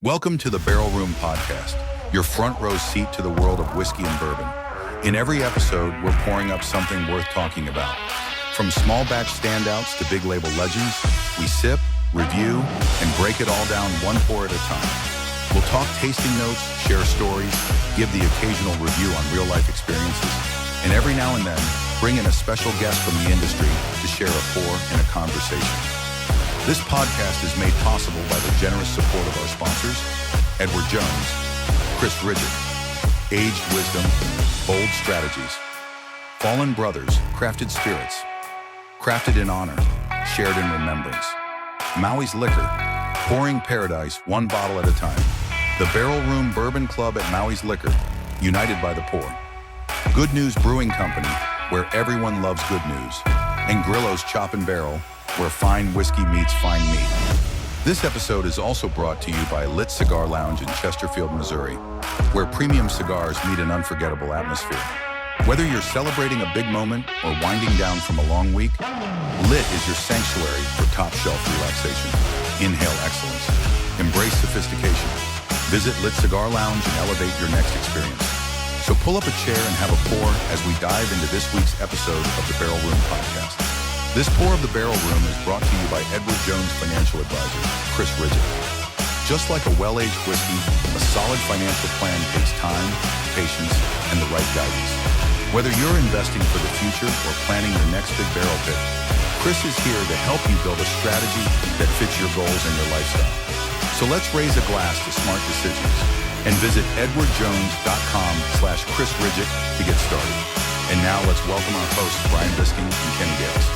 Welcome to the Barrel Room Podcast, your front row seat to the world of whiskey and bourbon. In every episode, we're pouring up something worth talking about. From small batch standouts to big label legends, we sip, review, and break it all down one pour at a time. We'll talk tasting notes, share stories, give the occasional review on real-life experiences, and every now and then, bring in a special guest from the industry to share a pour and a conversation. This podcast is made possible by the generous support of our sponsors, Edward Jones, Chris Ridgett, Aged Wisdom, Bold Strategies, Fallen Brothers, Crafted Spirits, Crafted in Honor, Shared in Remembrance, Maui's Liquor, Pouring Paradise one bottle at a time, the Barrel Room Bourbon Club at Maui's Liquor, United by the Pour, Good News Brewing Company, where everyone loves good news, and Grillo's Chop and Barrel, where fine whiskey meets fine meat. This episode is also brought to you by Lit Cigar Lounge in Chesterfield, Missouri, where premium cigars meet an unforgettable atmosphere. Whether you're celebrating a big moment or winding down from a long week, Lit is your sanctuary for top-shelf relaxation. Inhale excellence. Embrace sophistication. Visit Lit Cigar Lounge and elevate your next experience. So pull up a chair and have a pour as we dive into this week's episode of the Barrel Room Podcast. This pour of the Barrel Room is brought to you by Edward Jones financial advisor, Chris Ridgett. Just like a well-aged whiskey, a solid financial plan takes time, patience, and the right guidance. Whether you're investing for the future or planning your next big barrel pick, Chris is here to help you build a strategy that fits your goals and your lifestyle. So let's raise a glass to smart decisions and visit edwardjones.com/Chris Ridgett to get started. And now let's welcome our hosts, Brian Bisking and Kenny Gales.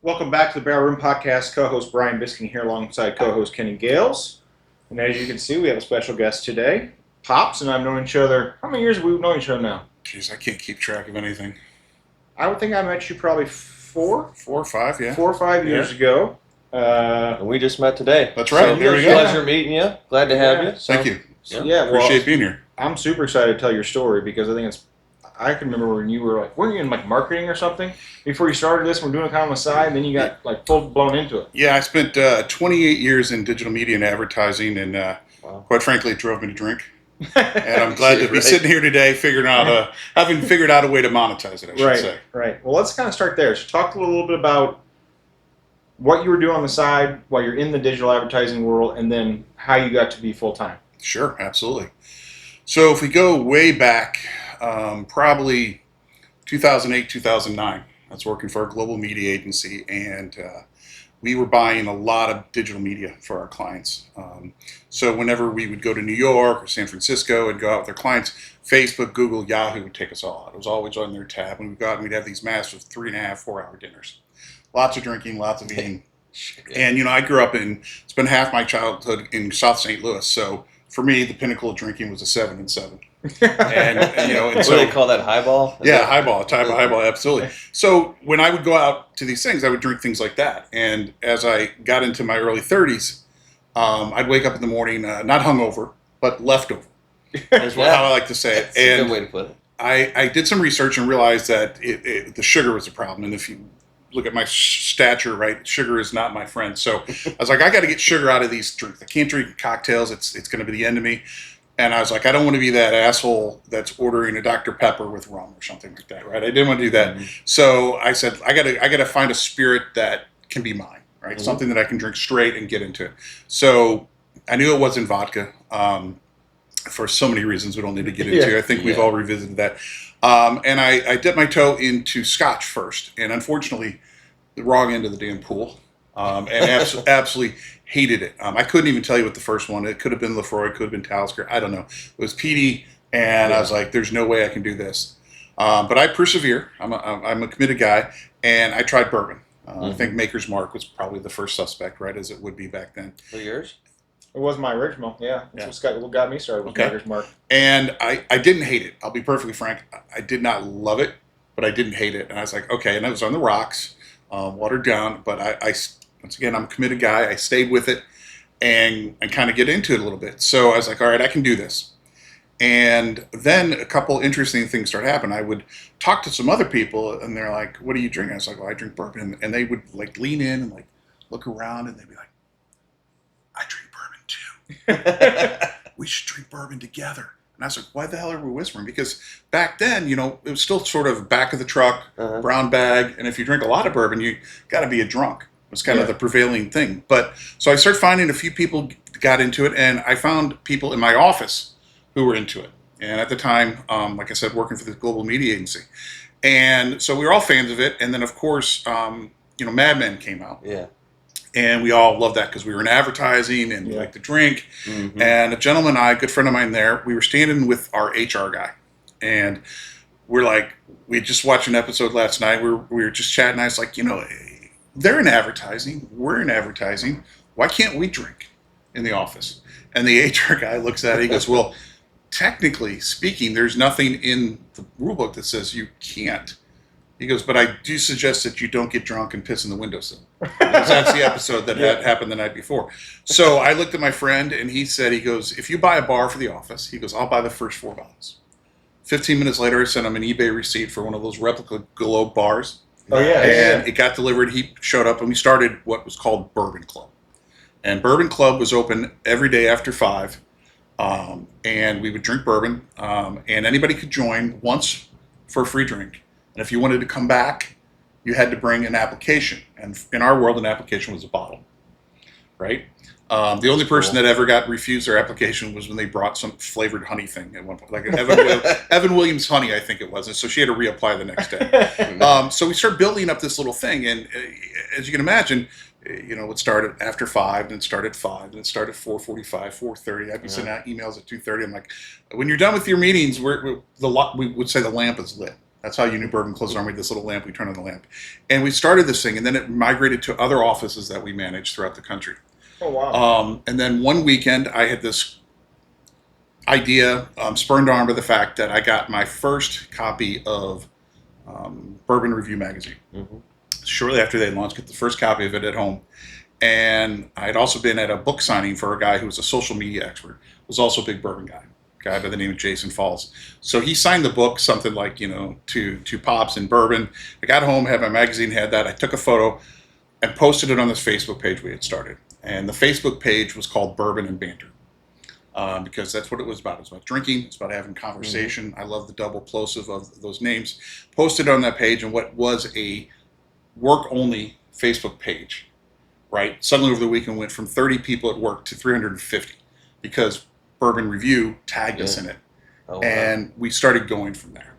Welcome back to the Barrel Room Podcast. Co-host Brian Bisking here alongside co-host Kenny Gales. And as you can see, we have a special guest today. Pops and I've known each other. How many years have we known each other now? Jeez, I can't keep track of anything. I would think I met you probably 4 or 5, yeah. 4 or 5 years ago. And we just met today. That's right. So There we go. Pleasure meeting you. Glad to have you. So, Thank you. Well, Appreciate being here. I'm super excited to tell your story because I think I can remember when you were weren't you in marketing or something before you started this? We're doing it kind of on the side, and then you got full blown into it. Yeah, I spent 28 years in digital media and advertising, and quite frankly, it drove me to drink. And I'm glad to be sitting here today, having figured out a way to monetize it. I should say. Right. Well, let's kind of start there. So, talk a little bit about what you were doing on the side while you're in the digital advertising world, and then how you got to be full time. Sure, absolutely. So, if we go way back. Probably 2008, 2009. I was working for a global media agency, and we were buying a lot of digital media for our clients. So whenever we would go to New York or San Francisco and go out with our clients, Facebook, Google, Yahoo would take us all out. It was always on their tab. When we'd go out and we'd have these massive 3.5, 4-hour dinners. Lots of drinking, lots of eating. And, I grew up spent half my childhood in South St. Louis. So for me, the pinnacle of drinking was a 7 and 7. And what do they call that, highball? Highball, a type of highball, absolutely. So when I would go out to these things, I would drink things like that. And as I got into my early 30s, I'd wake up in the morning, not hungover, but leftover, is how I like to say it. That's a good way to put it. I did some research and realized that the sugar was a problem. And if you look at my stature, right, sugar is not my friend. So I was like, I got to get sugar out of these drinks. I can't drink cocktails. It's going to be the end of me. And I was like, I don't want to be that asshole that's ordering a Dr. Pepper with rum or something like that, right? I didn't want to do that. Mm-hmm. So I said, I gotta find a spirit that can be mine, right? Mm-hmm. Something that I can drink straight and get into. So I knew it wasn't vodka for so many reasons we don't need to get into. I think we've all revisited that. And I dipped my toe into Scotch first, and unfortunately, the wrong end of the damn pool. And absolutely hated it. I couldn't even tell you what the first one. It could have been Lefroy, it could have been Talisker. I don't know. It was peaty, and I was like, "There's no way I can do this." But I persevere. I'm a committed guy, and I tried bourbon. I think Maker's Mark was probably the first suspect, right, as it would be back then. For yours? It was my original. Yeah, that's what got me started with Maker's Mark. And I didn't hate it. I'll be perfectly frank. I did not love it, but I didn't hate it. And I was like, okay. And it was on the rocks, watered down, but I once again, I'm a committed guy. I stayed with it and kind of get into it a little bit. So I was like, all right, I can do this. And then a couple interesting things started happening. I would talk to some other people, and they're like, what do you drink? I was like, well, I drink bourbon. And they would lean in and look around, and they'd be like, We should drink bourbon together. And I was like, why the hell are we whispering? Because back then, it was still sort of back of the truck, brown bag. And if you drink a lot of bourbon, you got to be a drunk. It was kind of the prevailing thing. But so I started finding a few people got into it, and I found people in my office who were into it. And at the time, like I said, working for the global media agency. And so we were all fans of it. And then, of course, Mad Men came out. Yeah. And we all loved that because we were in advertising and we liked to drink. Mm-hmm. And a gentleman a good friend of mine there, we were standing with our HR guy. And we're like, we just watched an episode last night. We were just chatting. I was like, they're in advertising. We're in advertising. Why can't we drink in the office? And the HR guy looks at it. He goes, well, technically speaking, there's nothing in the rule book that says you can't. He goes, but I do suggest that you don't get drunk and piss in the windowsill. That's the episode that had happened the night before. So I looked at my friend, and he goes, if you buy a bar for the office, he goes, I'll buy the first 4 bottles. 15 minutes later, I sent him an eBay receipt for one of those replica Globe bars. Oh, yeah. And it got delivered. He showed up, and we started what was called Bourbon Club. And Bourbon Club was open every day after 5. And we would drink bourbon, and anybody could join once for a free drink. And if you wanted to come back, you had to bring an application. And in our world, an application was a bottle, right? The only person that ever got refused their application was when they brought some flavored honey thing at one point, like an Evan Williams honey, I think it was. And so she had to reapply the next day. So we started building up this little thing. And as you can imagine, it started after 5, then started at 5, then it started at 4:45, 4:30. I'd be sending out emails at 2:30. I'm like, when you're done with your meetings, we would say the lamp is lit. That's how you knew Bourbon closed on. We had this little lamp. We turned on the lamp. And we started this thing, and then it migrated to other offices that we managed throughout the country. Oh, wow. And then one weekend, I had this idea, spurned on by the fact that I got my first copy of Bourbon Review magazine. Mm-hmm. Shortly after they launched, get the first copy of it at home. And I had also been at a book signing for a guy who was a social media expert, was also a big bourbon guy by the name of Jason Falls. So he signed the book, something like, to Pops and Bourbon. I got home, had my magazine, had that. I took a photo and posted it on this Facebook page we had started. And the Facebook page was called Bourbon Banter. Because that's what it was about. It was about drinking. It's about having conversation. Mm-hmm. I love the double plosive of those names. Posted on that page, and what was a work-only Facebook page, right? Suddenly over the weekend went from 30 people at work to 350 because Bourbon Review tagged us in it. Oh, wow. And we started going from there.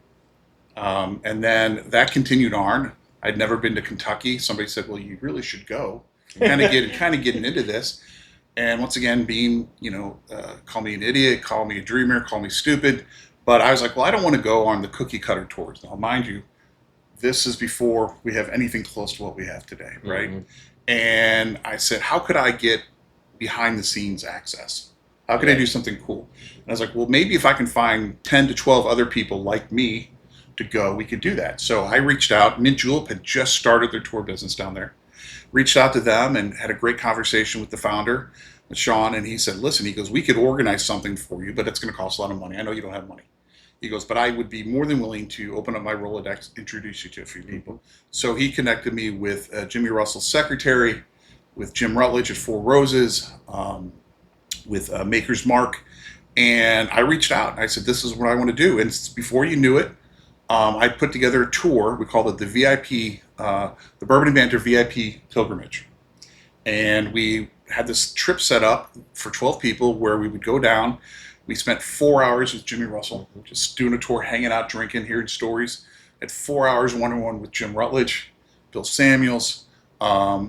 And then that continued on. I'd never been to Kentucky. Somebody said, well, you really should go. Kind of getting into this. And once again, being, call me an idiot, call me a dreamer, call me stupid. But I was like, well, I don't want to go on the cookie cutter tours. Now, mind you, this is before we have anything close to what we have today, right? Mm-hmm. And I said, how could I get behind the scenes access? How could I do something cool? And I was like, well, maybe if I can find 10 to 12 other people like me to go, we could do that. So I reached out. Mint Julep had just started their tour business down there. Reached out to them and had a great conversation with the founder, with Sean, and he said, listen, he goes, we could organize something for you, but it's going to cost a lot of money. I know you don't have money. He goes, but I would be more than willing to open up my Rolodex, introduce you to a few people. So he connected me with Jimmy Russell's secretary, with Jim Rutledge at Four Roses, with Maker's Mark. And I reached out. I said, this is what I want to do. And before you knew it, I put together a tour. We called it the VIP, the Bourbon Banter VIP Pilgrimage. And we had this trip set up for 12 people where we would go down. We spent 4 hours with Jimmy Russell, just doing a tour, hanging out, drinking, hearing stories. Had 4 hours one-on-one with Jim Rutledge, Bill Samuels.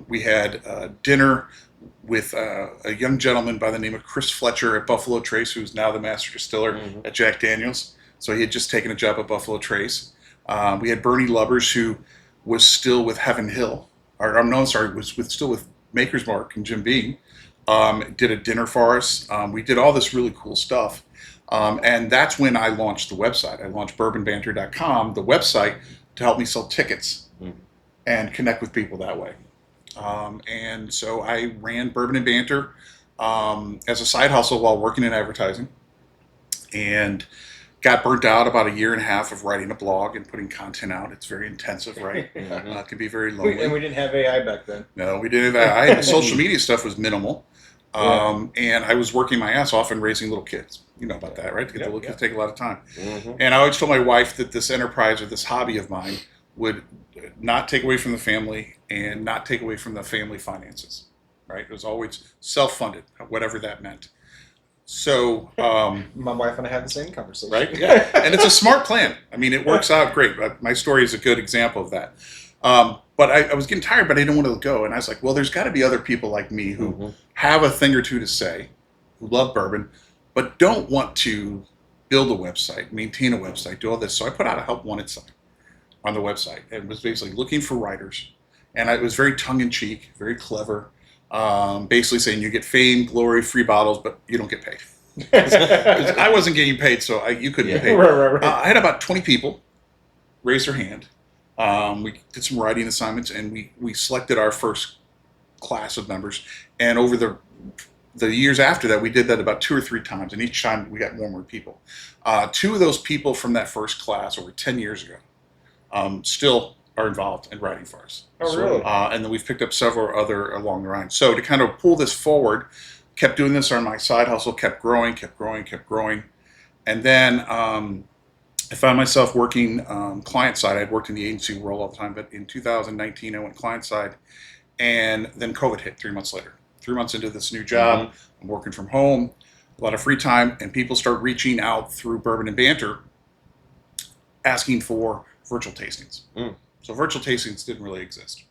We had dinner with a young gentleman by the name of Chris Fletcher at Buffalo Trace, who's now the master distiller at Jack Daniels. So he had just taken a job at Buffalo Trace. We had Bernie Lubbers, who was still with Heaven Hill. Was still with Maker's Mark and Jim Beam. Did a dinner for us. We did all this really cool stuff. And that's when I launched the website. I launched bourbonbanter.com, the website, to help me sell tickets and connect with people that way. And so I ran Bourbon and Banter as a side hustle while working in advertising, and got burnt out about a year and a half of writing a blog and putting content out. It's very intensive, right? It can be very lonely. And we didn't have AI back then. No, we didn't have AI. The social media stuff was minimal. And I was working my ass off and raising little kids. You know about that, right? To get the little kids take a lot of time. And I always told my wife that this enterprise or this hobby of mine would not take away from the family and not take away from the family finances, right? It was always self-funded, whatever that meant. So my wife and I had the same conversation. Right? Yeah. And it's a smart plan. I mean, it works out great. My story is a good example of that. But I was getting tired, but I didn't want to go. And I was like, well, there's got to be other people like me who have a thing or two to say, who love bourbon, but don't want to build a website, maintain a website, do all this. So I put out a help wanted sign on the website and was basically looking for writers. And it was very tongue-in-cheek, very clever, basically saying you get fame, glory, free bottles, but you don't get paid. I wasn't getting paid, so you couldn't get paid. Right. I had about 20 people raise their hand. We did some writing assignments, and we selected our first class of members. And over the years after that, we did that about 2 or 3 times, and each time we got more and more people. 2 of those people from that first class over 10 years ago still are involved in writing for us. Oh, really? And then we've picked up several other along the line. So to kind of pull this forward, kept doing this on my side hustle, kept growing. And then I found myself working client side. I'd worked in the agency world all the time, but in 2019, I went client side. And then COVID hit 3 months later. 3 months into this new job, I'm working from home, a lot of free time, and people start reaching out through Bourbon and Banter asking for virtual tastings. So virtual tastings didn't really exist.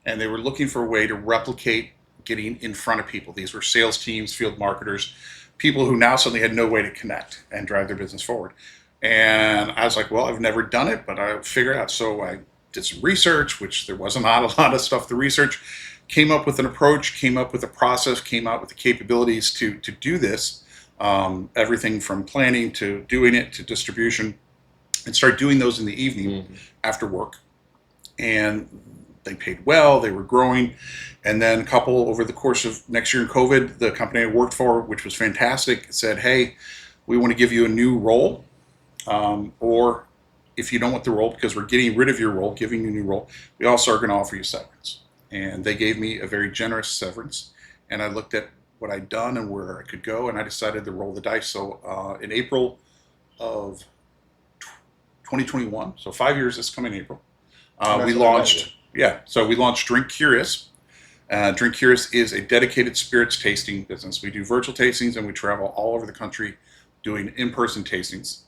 And they were looking for a way to replicate getting in front of people. These were sales teams, field marketers, people who now suddenly had no way to connect and drive their business forward. And I was like, well, I've never done it, but I'll figure it out. So I did some research, which there wasn't a lot of stuff to research, came up with an approach, came up with a process, came out with the capabilities to do this, everything from planning to doing it to distribution, and start doing those in the evening after work. And they paid well, they were growing. And then over the course of next year in COVID, the company I worked for, which was fantastic, said, hey, we want to give you a new role. Or if you don't want the role, because we're getting rid of your role, giving you a new role, we also are going to offer you severance. And they gave me a very generous severance. And I looked at what I'd done and where I could go, and I decided to roll the dice. So in April of 2021, so 5 years this coming April, we launched DrinkCurious. DrinkCurious is a dedicated spirits tasting business. We do virtual tastings, and we travel all over the country doing in-person tastings.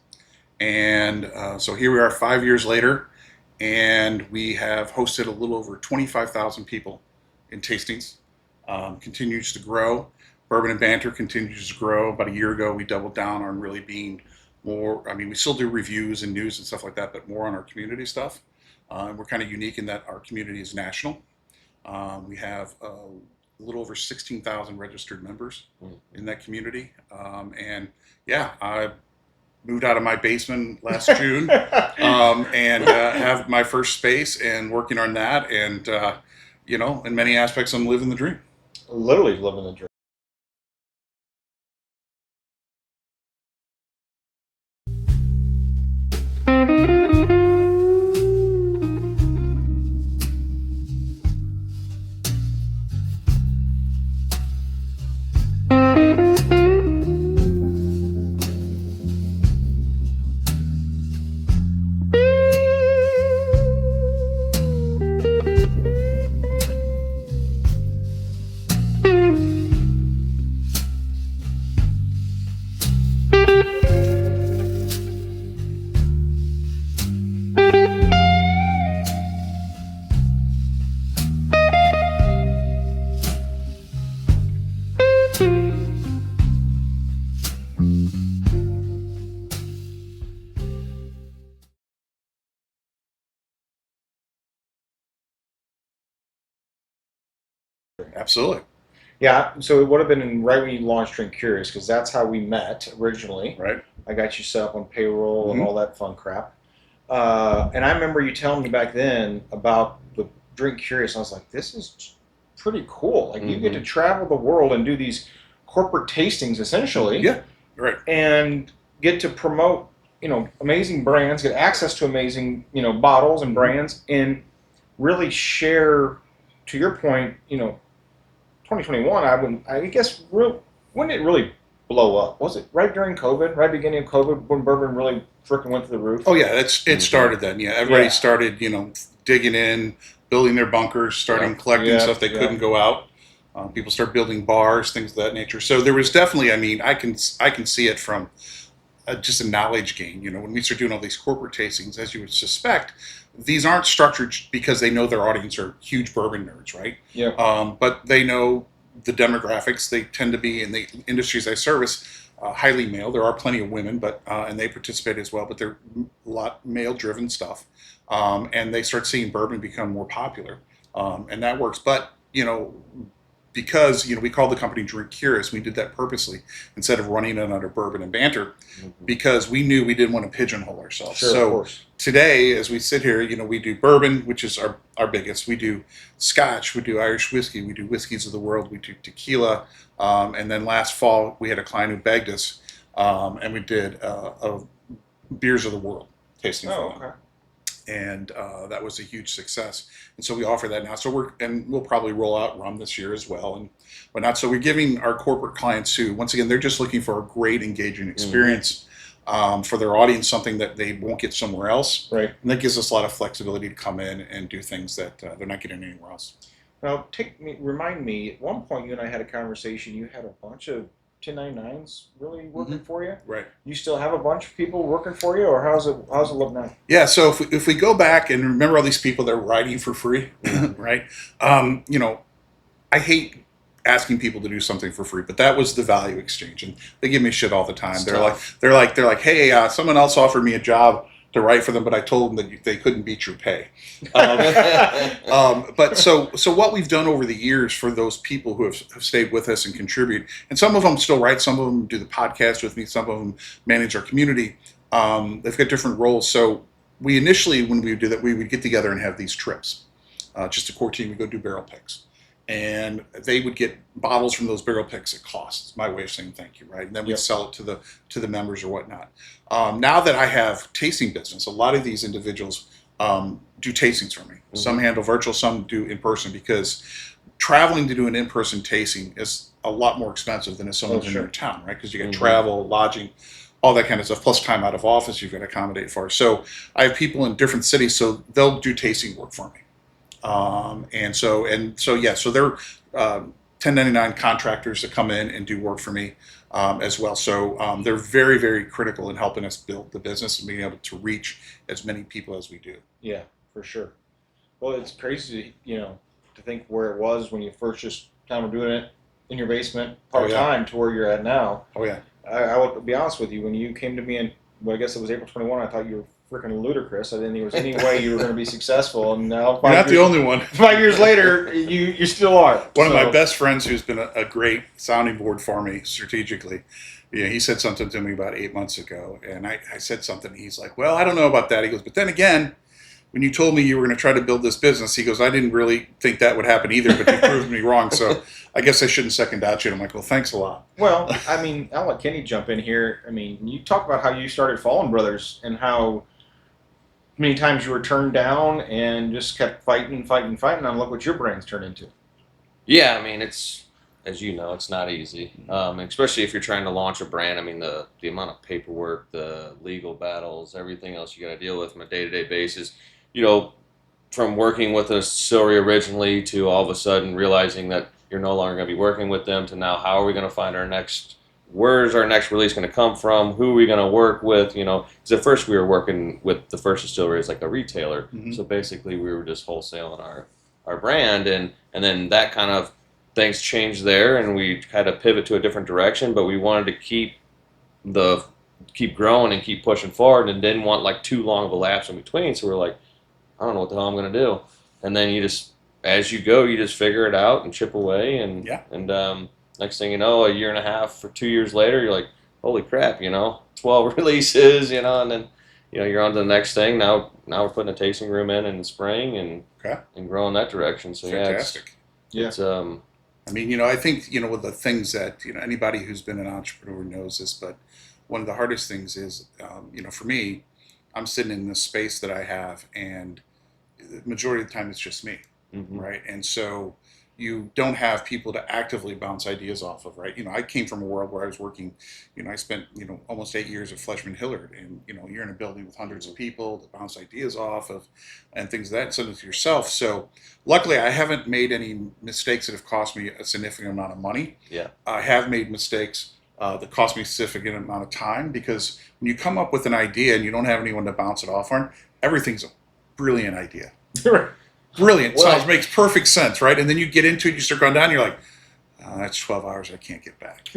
And so here we are 5 years later, and we have hosted a little over 25,000 people in tastings. Continues to grow. Bourbon and Banter continues to grow. About a year ago, we doubled down on really being more, I mean, we still do reviews and news and stuff like that, but more on our community stuff. We're kind of unique in that our community is national. We have a little over 16,000 registered members in that community. And yeah, I moved out of my basement last June and have my first space and working on that. And, in many aspects, I'm living the dream. Literally living the dream. Absolutely. Yeah, so it would have been right when you launched DrinkCurious, because that's how we met originally. Right. I got you set up on payroll and all that fun crap. And I remember you telling me back then about the DrinkCurious, and I was like, this is pretty cool. Like, you get to travel the world and do these corporate tastings, essentially. Yeah, right. And get to promote, amazing brands, get access to amazing, bottles and brands, and really share, to your point, 2021, I guess, when did it really blow up? Was it right during COVID, right beginning of COVID, when bourbon really freaking went to the roof? Oh yeah, it started then. Yeah, everybody Yeah. started, digging in, building their bunkers, starting collecting stuff they couldn't go out. People start building bars, things of that nature. So there was definitely, I mean, I can see it from just a knowledge gain. When we start doing all these corporate tastings, as you would suspect, these aren't structured because they know their audience are huge bourbon nerds, right? Yeah. But they know the demographics. They tend to be in the industries I service highly male. There are plenty of women, but and they participate as well. But they're a lot male-driven stuff, and they start seeing bourbon become more popular, and that works. But because we called the company DrinkCurious, we did that purposely instead of running it under Bourbon and Banter, because we knew we didn't want to pigeonhole ourselves. Sure, so of course. today, as we sit here, we do bourbon, which is our biggest. We do Scotch, we do Irish whiskey, we do whiskeys of the world, we do tequila, and then last fall we had a client who begged us, and we did a beers of the world tasting. Oh, okay. And that was a huge success. And so we offer that now. So we'll probably roll out rum this year as well and whatnot. So we're giving our corporate clients who, once again, they're just looking for a great, engaging experience for their audience, something that they won't get somewhere else. Right. And that gives us a lot of flexibility to come in and do things that they're not getting anywhere else. Now, remind me. At one point, you and I had a conversation. You had a bunch of 1099s really working for you. Right. You still have a bunch of people working for you, or how's it look now? Yeah. So if we go back and remember all these people that are writing for free, right? I hate asking people to do something for free, but that was the value exchange, and they give me shit all the time. They're like, hey, someone else offered me a job to write for them, but I told them that they couldn't beat your pay. But so what we've done over the years for those people who have stayed with us and contribute, and some of them still write, some of them do the podcast with me, some of them manage our community. They've got different roles. So we initially, when we would do that, we would get together and have these trips. Just a core team, we go do barrel picks. And they would get bottles from those barrel picks at cost. It's my way of saying thank you, right? And then we'd sell it to the members or whatnot. Now that I have tasting business, a lot of these individuals do tastings for me. Some handle virtual, some do in person, because traveling to do an in-person tasting is a lot more expensive than if someone's in your town, right? Because you get travel, lodging, all that kind of stuff, plus time out of office you've got to accommodate for. So I have people in different cities, so they'll do tasting work for me. So they're 1099 contractors that come in and do work for me as well. So they're very, very critical in helping us build the business and being able to reach as many people as we do. Yeah, for sure. Well, it's crazy, to think where it was when you first just kind of doing it in your basement part-time to where you're at now. Oh, yeah. I would be honest with you, when you came to me I guess it was April 21, I thought you were freaking ludicrous. I didn't think there was any way you were going to be successful, and now you're not the only one. 5 years later, you still are. One of my best friends, who's been a great sounding board for me strategically, he said something to me about 8 months ago, and I said something. He's like, "Well, I don't know about that." He goes, "But then again, when you told me you were going to try to build this business," he goes, "I didn't really think that would happen either, but you proved me wrong. So I guess I shouldn't second doubt you." And I'm like, "Well, thanks a lot." Well, I mean, I'll let Kenny jump in here. I mean, you talk about how you started Fallen Brothers and how many times you were turned down and just kept fighting, and look what your brand's turned into. Yeah, I mean, it's, as you know, it's not easy, especially if you're trying to launch a brand. I mean, the amount of paperwork, the legal battles, everything else you got to deal with on a day-to-day basis. From working with a distillery originally to all of a sudden realizing that you're no longer going to be working with them, to now how are we going to find where's our next release going to come from? Who are we going to work with? Because at first we were working with the first distillery as like a retailer. So basically we were just wholesaling our brand, and then that kind of things changed there, and we had to pivot to a different direction, but we wanted to keep growing and keep pushing forward, and didn't want like too long of a lapse in between. So we're like, I don't know what the hell I'm going to do. And then as you go, you just figure it out and chip away. And next thing you know, a year and a half or 2 years later, you're like, holy crap, 12 releases, and then, you're on to the next thing. Now we're putting a tasting room in the spring and growing that direction. So fantastic. It's I mean, I think, one of the things that, anybody who's been an entrepreneur knows this, but one of the hardest things is, for me, I'm sitting in this space that I have, and the majority of the time it's just me, right? And so you don't have people to actively bounce ideas off of, right? I came from a world where I was working, I spent, almost 8 years at Fletchman Hillard, and, you're in a building with hundreds of people to bounce ideas off of and things of that, and send it to yourself. So luckily I haven't made any mistakes that have cost me a significant amount of money. Yeah. I have made mistakes that cost me a significant amount of time, because when you come up with an idea and you don't have anyone to bounce it off on, everything's a brilliant idea. Brilliant. Well, Sounds makes perfect sense, right? And then you get into it, you start going down, you're like, oh, that's 12 hours I can't get back.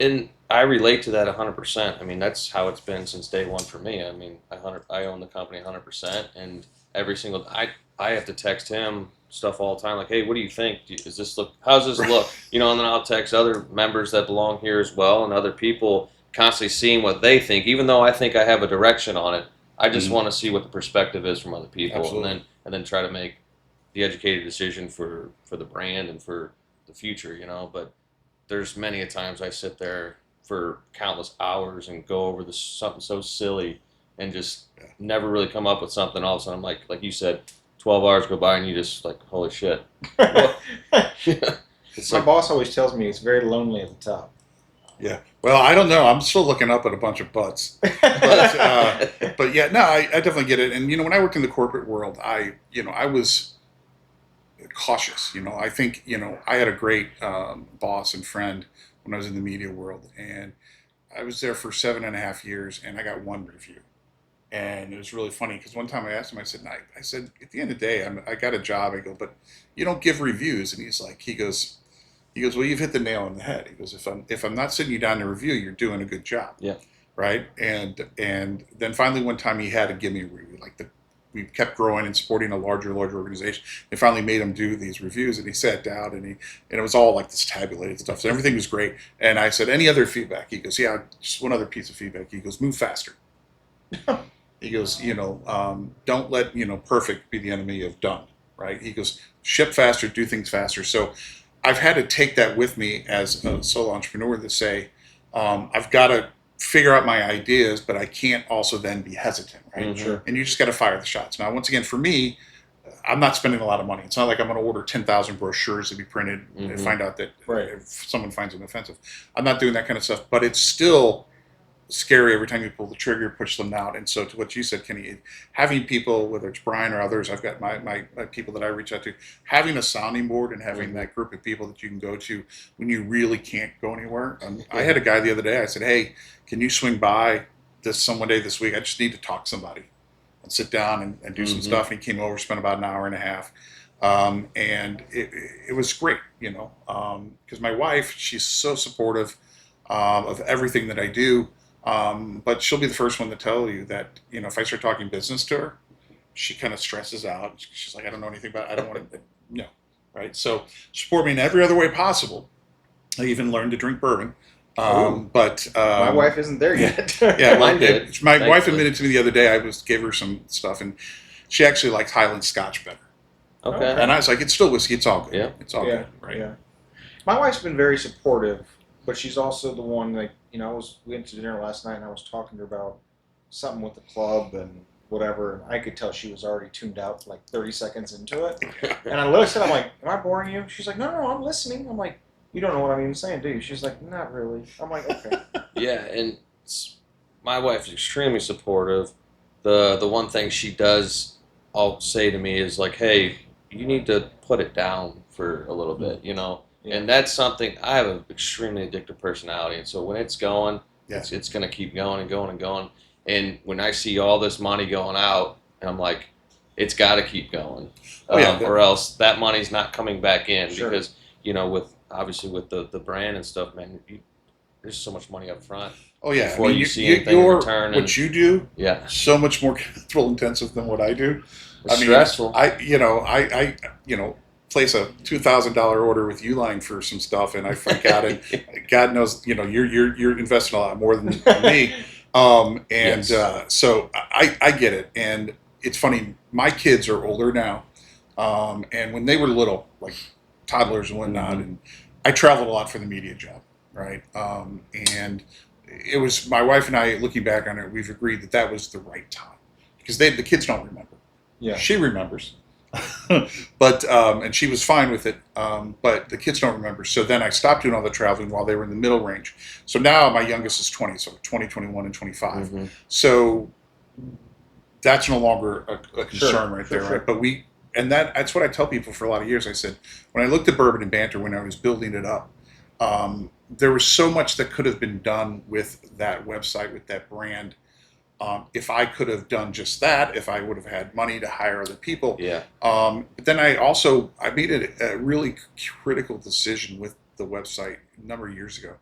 And I relate to that 100%. I mean, that's how it's been since day one for me. I mean, I own the company 100%, and every single I have to text him stuff all the time, like, hey, what do you think? Does this look? How's this look? And then I'll text other members that belong here as well, and other people, constantly seeing what they think, even though I think I have a direction on it. I just want to see what the perspective is from other people. Absolutely. and then try to make the educated decision for the brand and for the future, But there's many a times I sit there for countless hours and go over something so silly and just never really come up with something. All of a sudden, I'm like you said, 12 hours go by and you just like, holy shit. My boss always tells me it's very lonely at the top. Yeah. Well, I don't know. I'm still looking up at a bunch of butts. But yeah, no, I definitely get it. And, when I worked in the corporate world, I was cautious. I think, I had a great boss and friend when I was in the media world. And I was there for 7.5 years, and I got one review. And it was really funny because one time I asked him, I said, at the end of the day, I got a job. I go, but you don't give reviews. And he goes, well, you've hit the nail on the head. He goes, if I'm not sitting you down to review, you're doing a good job. Yeah. Right. And then finally one time he had to give me a review. We kept growing and supporting a larger organization. They finally made him do these reviews, and he sat down and it was all like this tabulated stuff. So everything was great. And I said, any other feedback? He goes, yeah, just one other piece of feedback. He goes, move faster. He goes, don't let, perfect be the enemy of done. Right. He goes, ship faster, do things faster. So I've had to take that with me as a solo entrepreneur to say, I've got to figure out my ideas, but I can't also then be hesitant, right? Mm-hmm. Sure. And you just got to fire the shots. Now, once again, for me, I'm not spending a lot of money. It's not like I'm going to order 10,000 brochures to be printed and find out that if someone finds them offensive. I'm not doing that kind of stuff, but it's still scary every time you pull the trigger, push them out. And so to what you said, Kenny, having people, whether it's Brian or others, I've got my people that I reach out to, having a sounding board and having that group of people that you can go to when you really can't go anywhere. I had a guy the other day, I said, hey, can you swing by some one day this week? I just need to talk to somebody and sit down and do some stuff. And he came over, spent about an hour and a half. And it was great, because my wife, she's so supportive of everything that I do. But she'll be the first one to tell you that, if I start talking business to her, she kind of stresses out. She's like, I don't know anything about it. I don't want to, no. Right. So support me in every other way possible. I even learned to drink bourbon. But my wife isn't there yet. Yeah. Mine did. My wife admitted to me the other day, I gave her some stuff, and she actually likes Highland Scotch better. Okay. And I was like, it's still whiskey. It's all good. Yeah. It's all good. Right. Yeah. My wife's been very supportive, but she's also the one that, we went to dinner last night and I was talking to her about something with the club and whatever, and I could tell she was already tuned out like 30 seconds into it. And I looked at her, I'm like, am I boring you? She's like, no, I'm listening. I'm like, you don't know what I'm even saying, do you? She's like, not really. I'm like, okay. Yeah, and my wife's extremely supportive. The one thing she does, I'll say to me is like, hey, you need to put it down for a little bit, Yeah. And that's something, I have an extremely addictive personality, and so when it's going, it's going to keep going and going and going. And when I see all this money going out, and I'm like, it's got to keep going, or else that money's not coming back in. Sure. Because with the brand and stuff, man, there's so much money up front. Oh yeah, Before you see anything in return, what you do, yeah, so much more capital intensive than what I do. It's stressful. I place a $2,000 order with Uline for some stuff, and I freak out, and God knows, you're investing a lot more than me. So I get it, and it's funny. My kids are older now, and when they were little, like toddlers and whatnot, and I traveled a lot for the media job, right? And it was my wife and I, looking back on it, we've agreed that was the right time, because the kids don't remember. Yeah. She remembers. But and she was fine with it. But the kids don't remember. So then I stopped doing all the traveling while they were in the middle range. So now my youngest is 20, so 20, 21, and 25. Mm-hmm. So that's no longer a concern right there, sure. right? But that's what I tell people for a lot of years. I said, when I looked at Bourbon and Banter when I was building it up, there was so much that could have been done with that website, with that brand. If I could have done just that, if I would have had money to hire other people. Yeah. But then I made it a really critical decision with the website a number of years ago.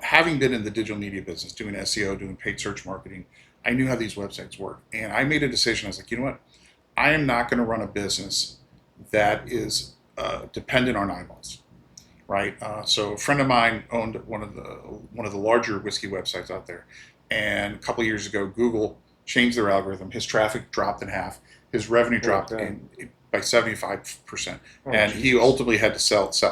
Having been in the digital media business, doing SEO, doing paid search marketing, I knew how these websites work. And I made a decision. I was like, you know what? I am not going to run a business that is dependent on eyeballs. Right. So a friend of mine owned one of the larger whiskey websites out there. And a couple of years ago, Google changed their algorithm. His traffic dropped in half. His revenue dropped by 75%. And he ultimately had to sell it.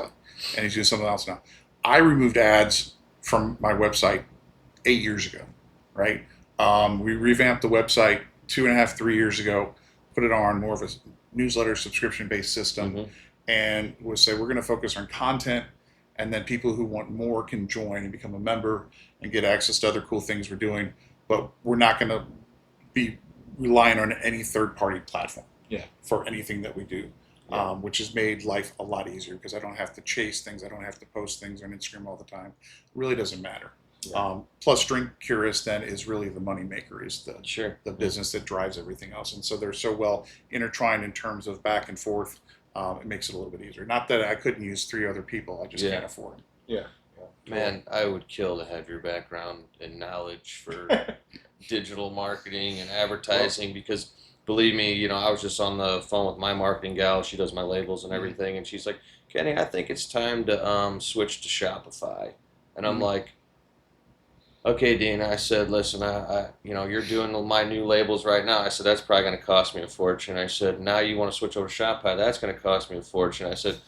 And he's doing something else now. I removed ads from my website 8 years ago, right? We revamped the website 2.5, 3 years ago, put it on more of a newsletter subscription-based system, Mm-hmm. and we'll say we're going to focus on content, and then people who want more can join and become a member and get access to other cool things we're doing, but we're not going to be relying on any third-party platform for anything that we do, which has made life a lot easier because I don't have to chase things, I don't have to post things on Instagram all the time. It really doesn't matter. Plus, DrinkCurious then is really the money maker, is the business that drives everything else, and so they're so well intertwined in terms of back and forth. It makes it a little bit easier. Not that I couldn't use 3 other people, I just can't afford it. Yeah. Man, I would kill to have your background and knowledge for digital marketing and advertising because, believe me, I was just on the phone with my marketing gal. She does my labels and everything, and she's like, Kenny, I think it's time to switch to Shopify. And I'm like, okay, Dean. I said, listen, you're doing my new labels right now. I said, that's probably going to cost me a fortune. I said, now you want to switch over to Shopify? That's going to cost me a fortune. I said,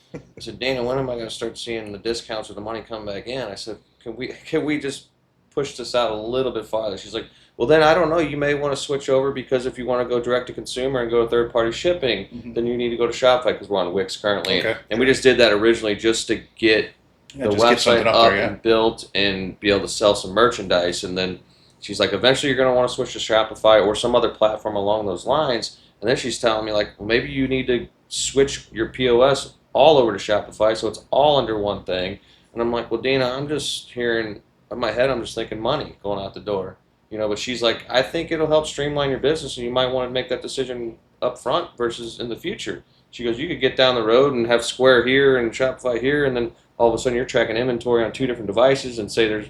Dana, when am I going to start seeing the discounts or the money come back in? I said, can we just push this out a little bit farther? She's like, well, then I don't know. You may want to switch over because if you want to go direct to consumer and go third party shipping, then you need to go to Shopify because we're on Wix currently. Okay. And we just did that originally just to get the website up and built and be able to sell some merchandise. And then she's like, eventually you're going to want to switch to Shopify or some other platform along those lines. And then she's telling me like, well, maybe you need to switch your POS all over to Shopify so it's all under one thing. And I'm like, well, Dina, I'm just hearing in my head, I'm just thinking money going out the door. But she's like, I think it'll help streamline your business and you might want to make that decision up front versus in the future. She goes, you could get down the road and have Square here and Shopify here, and then all of a sudden you're tracking inventory on 2 different devices and say there's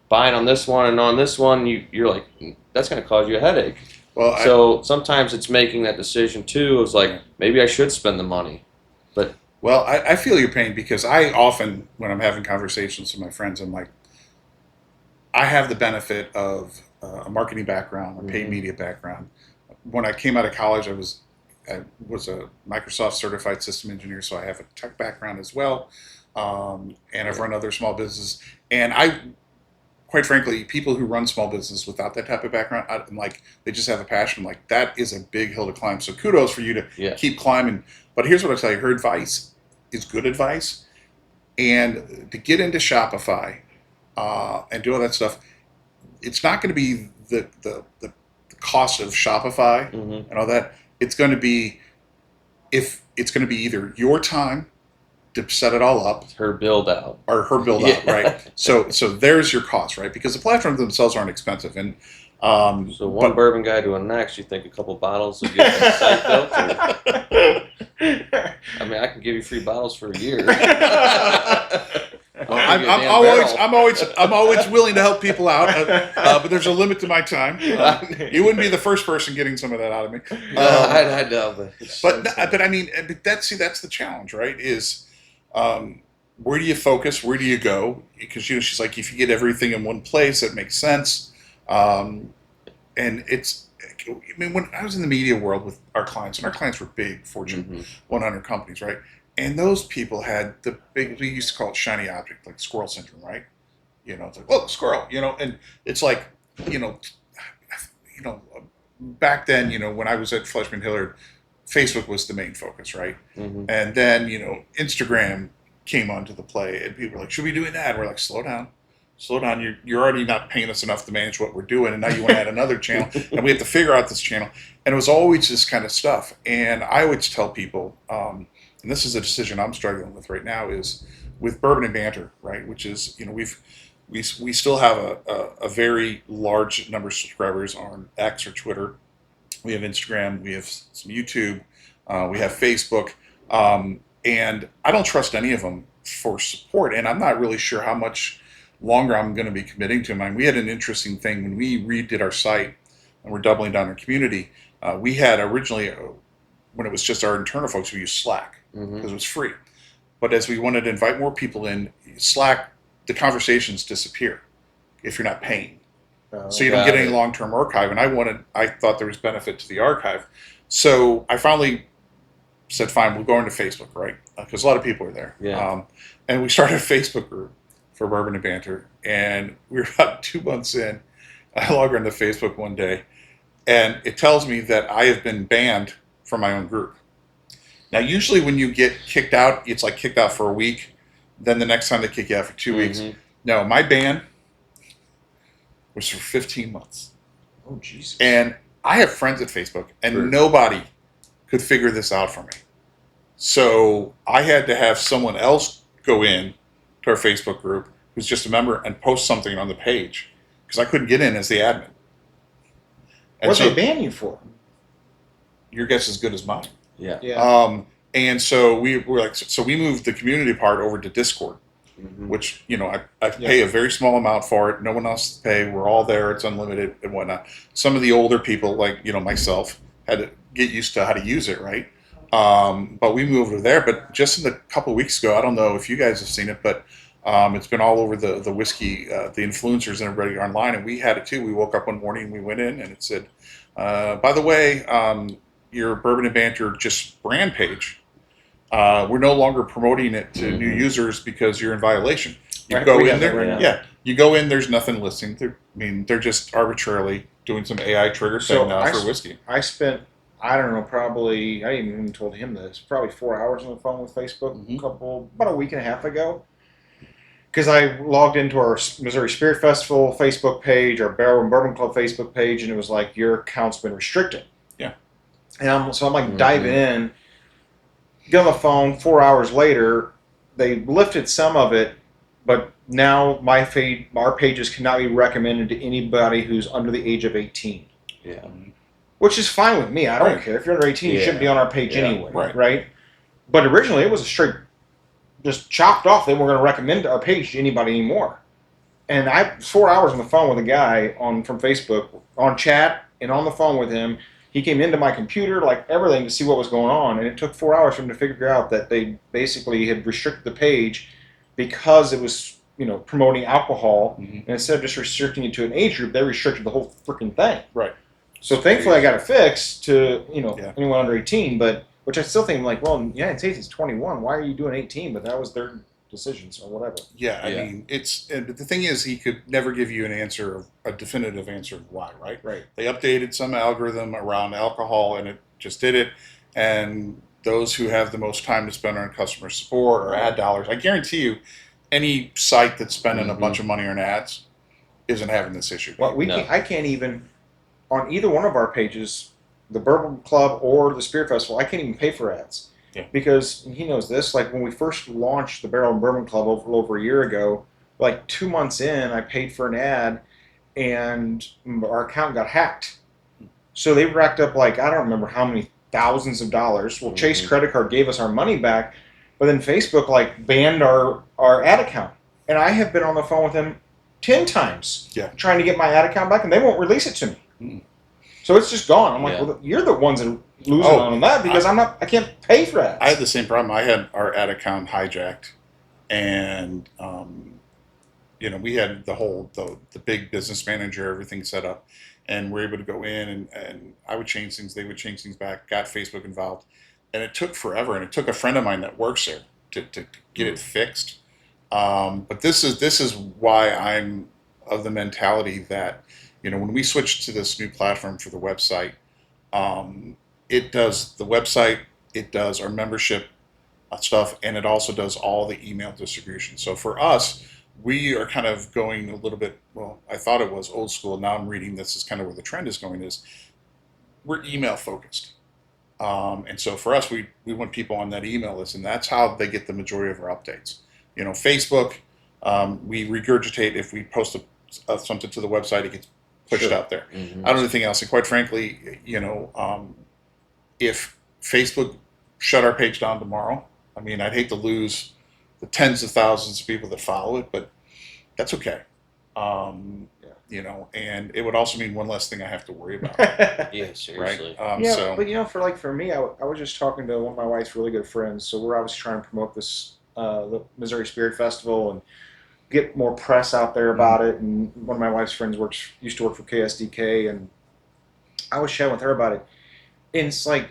buying on this one and on this one, you're like, that's going to cause you a headache. Well, so sometimes it's making that decision too. It's like, maybe I should spend the money. But I feel your pain because I often, when I'm having conversations with my friends, I'm like, I have the benefit of a marketing background, a paid media background. When I came out of college, I was a Microsoft certified system engineer, so I have a tech background as well. And I've run other small businesses. And quite frankly, people who run small business without that type of background, I'm like, they just have a passion. I'm like, that is a big hill to climb. So kudos for you to keep climbing. But here's what I tell you, her advice is good advice. And to get into Shopify and do all that stuff, it's not going to be the cost of Shopify and all that. It's going to be either your time to set it all up, her build out, right? So there's your cost, right? Because the platforms themselves aren't expensive, and so one bourbon guy to the next, you think a couple bottles to get the site built? I mean, I can give you free bottles for a year. Well, I'm always willing to help people out, but there's a limit to my time. You wouldn't be the first person getting some of that out of me. I know, but I mean, that's the challenge, right? Is where do you focus? Where do you go? Because she's like, if you get everything in one place, that makes sense. And when I was in the media world with our clients, and our clients were big Fortune 100 companies, right? And those people had the big, we used to call it shiny object, like squirrel syndrome, right? It's like, oh, squirrel, and it's like, back then, when I was at Fleishman Hillard, Facebook was the main focus, right? Mm-hmm. And then, Instagram came onto the play, and people were like, should we be doing that? And we're like, slow down. Slow down. You're already not paying us enough to manage what we're doing, and now you want to add another channel, and we have to figure out this channel. And it was always this kind of stuff. And I always tell people, and this is a decision I'm struggling with right now, is with Bourbon and Banter, right? Which is, we still have a very large number of subscribers on X or Twitter. We have Instagram, we have some YouTube, we have Facebook, and I don't trust any of them for support, and I'm not really sure how much longer I'm going to be committing to mine. We had an interesting thing when we redid our site, and we're doubling down our community. We had originally, when it was just our internal folks, we used Slack because it was free. But as we wanted to invite more people in, Slack, the conversations disappear if you're not paying. So you don't get any long-term archive, and I thought there was benefit to the archive. So I finally said, fine, we'll go into Facebook, right? Because a lot of people are there. Yeah. And we started a Facebook group for Bourbon and Banter, and we were about 2 months in. I log into Facebook one day, and it tells me that I have been banned from my own group. Now, usually when you get kicked out, it's like kicked out for a week, then the next time they kick you out for 2 weeks. No, my ban was for 15 months. Oh, Jesus. And I have friends at Facebook, and nobody could figure this out for me. So I had to have someone else go in to our Facebook group who's just a member and post something on the page because I couldn't get in as the admin. And What so they ban you for? your guess is as good as mine. Yeah. Yeah. And so we were like, so we moved the community part over to Discord, which, I pay a very small amount for it. No one else pay. We're all there. It's unlimited and whatnot. Some of the older people, like, myself, had to get used to how to use it, right? But we moved over there. But just in a couple of weeks ago, I don't know if you guys have seen it, but it's been all over the whiskey, the influencers and everybody online, and we had it too. We woke up one morning and we went in and it said, by the way, your Bourbon and Banter just brand page, we're no longer promoting it to new users because you're in violation. You Right, go we in have that there, right now. you go in, there's nothing listing. They're just arbitrarily doing some AI trigger So thing now for whiskey. I spent, I don't know, probably, I even told him this, probably 4 hours on the phone with Facebook about a week and a half ago. Because I logged into our Missouri Spirit Festival Facebook page, our Barrel and Bourbon Club Facebook page, and it was like, your account's been restricted. Yeah. And I'm like diving in, get on the phone, 4 hours later, they lifted some of it, but now our pages cannot be recommended to anybody who's under the age of 18. Yeah. Which is fine with me. I don't care. If you're under 18, you shouldn't be on our page anyway. Right. But originally, it was a straight, just chopped off. They weren't going to recommend our page to anybody anymore. And I 4 hours on the phone with a guy from Facebook, on chat and on the phone with him. He came into my computer, like everything, to see what was going on. And it took 4 hours for him to figure out that they basically had restricted the page because it was, promoting alcohol. And instead of just restricting it to an age group, they restricted the whole freaking thing. Right. So thankfully I got it fixed to, anyone under 18, but which I still think, like, well, in the United States it's 21. Why are you doing 18? But that was their decision, so whatever. Yeah, I mean, but the thing is, he could never give you a definitive answer of why, right? Right. They updated some algorithm around alcohol, and it just did it. And those who have the most time to spend on customer support or ad dollars, I guarantee you, any site that's spending a bunch of money on ads isn't having this issue. Well, I can't even, on either one of our pages, the Bourbon Club or the Spirit Festival, I can't even pay for ads. Yeah. Because he knows this, like when we first launched the Barrel and Bourbon Club over a year ago, like 2 months in, I paid for an ad and our account got hacked. So they racked up, like, I don't remember how many thousands of dollars. Well, Chase credit card gave us our money back, but then Facebook, like, banned our ad account. And I have been on the phone with them 10 times trying to get my ad account back, and they won't release it to me. So it's just gone. I'm like, well, you're the ones that are losing on that because I can't pay for ads. I had the same problem. I had our ad account hijacked, and we had the big business manager, everything set up, and we're able to go in and I would change things, they would change things back, got Facebook involved, and it took forever. And it took a friend of mine that works there to get it fixed. But this is why I'm of the mentality that, when we switched to this new platform for the website, it does the website, it does our membership stuff, and it also does all the email distribution. So for us, we are kind of going a little bit, well, I thought it was old school. Now I'm reading this is kind of where the trend is going is we're email focused. And so for us, we want people on that email list, and that's how they get the majority of our updates. Facebook, we regurgitate if we post something to the website, it gets pushed out there. I don't do anything else. And quite frankly, if Facebook shut our page down tomorrow, I mean, I'd hate to lose the tens of thousands of people that follow it, but that's okay. And it would also mean one less thing I have to worry about. Yeah, seriously. Right? But for me, I was just talking to one of my wife's really good friends. So we're obviously trying to promote this, the Missouri Spirit Festival, and get more press out there about it. And one of my wife's friends used to work for KSDK, and I was chatting with her about it. And it's like,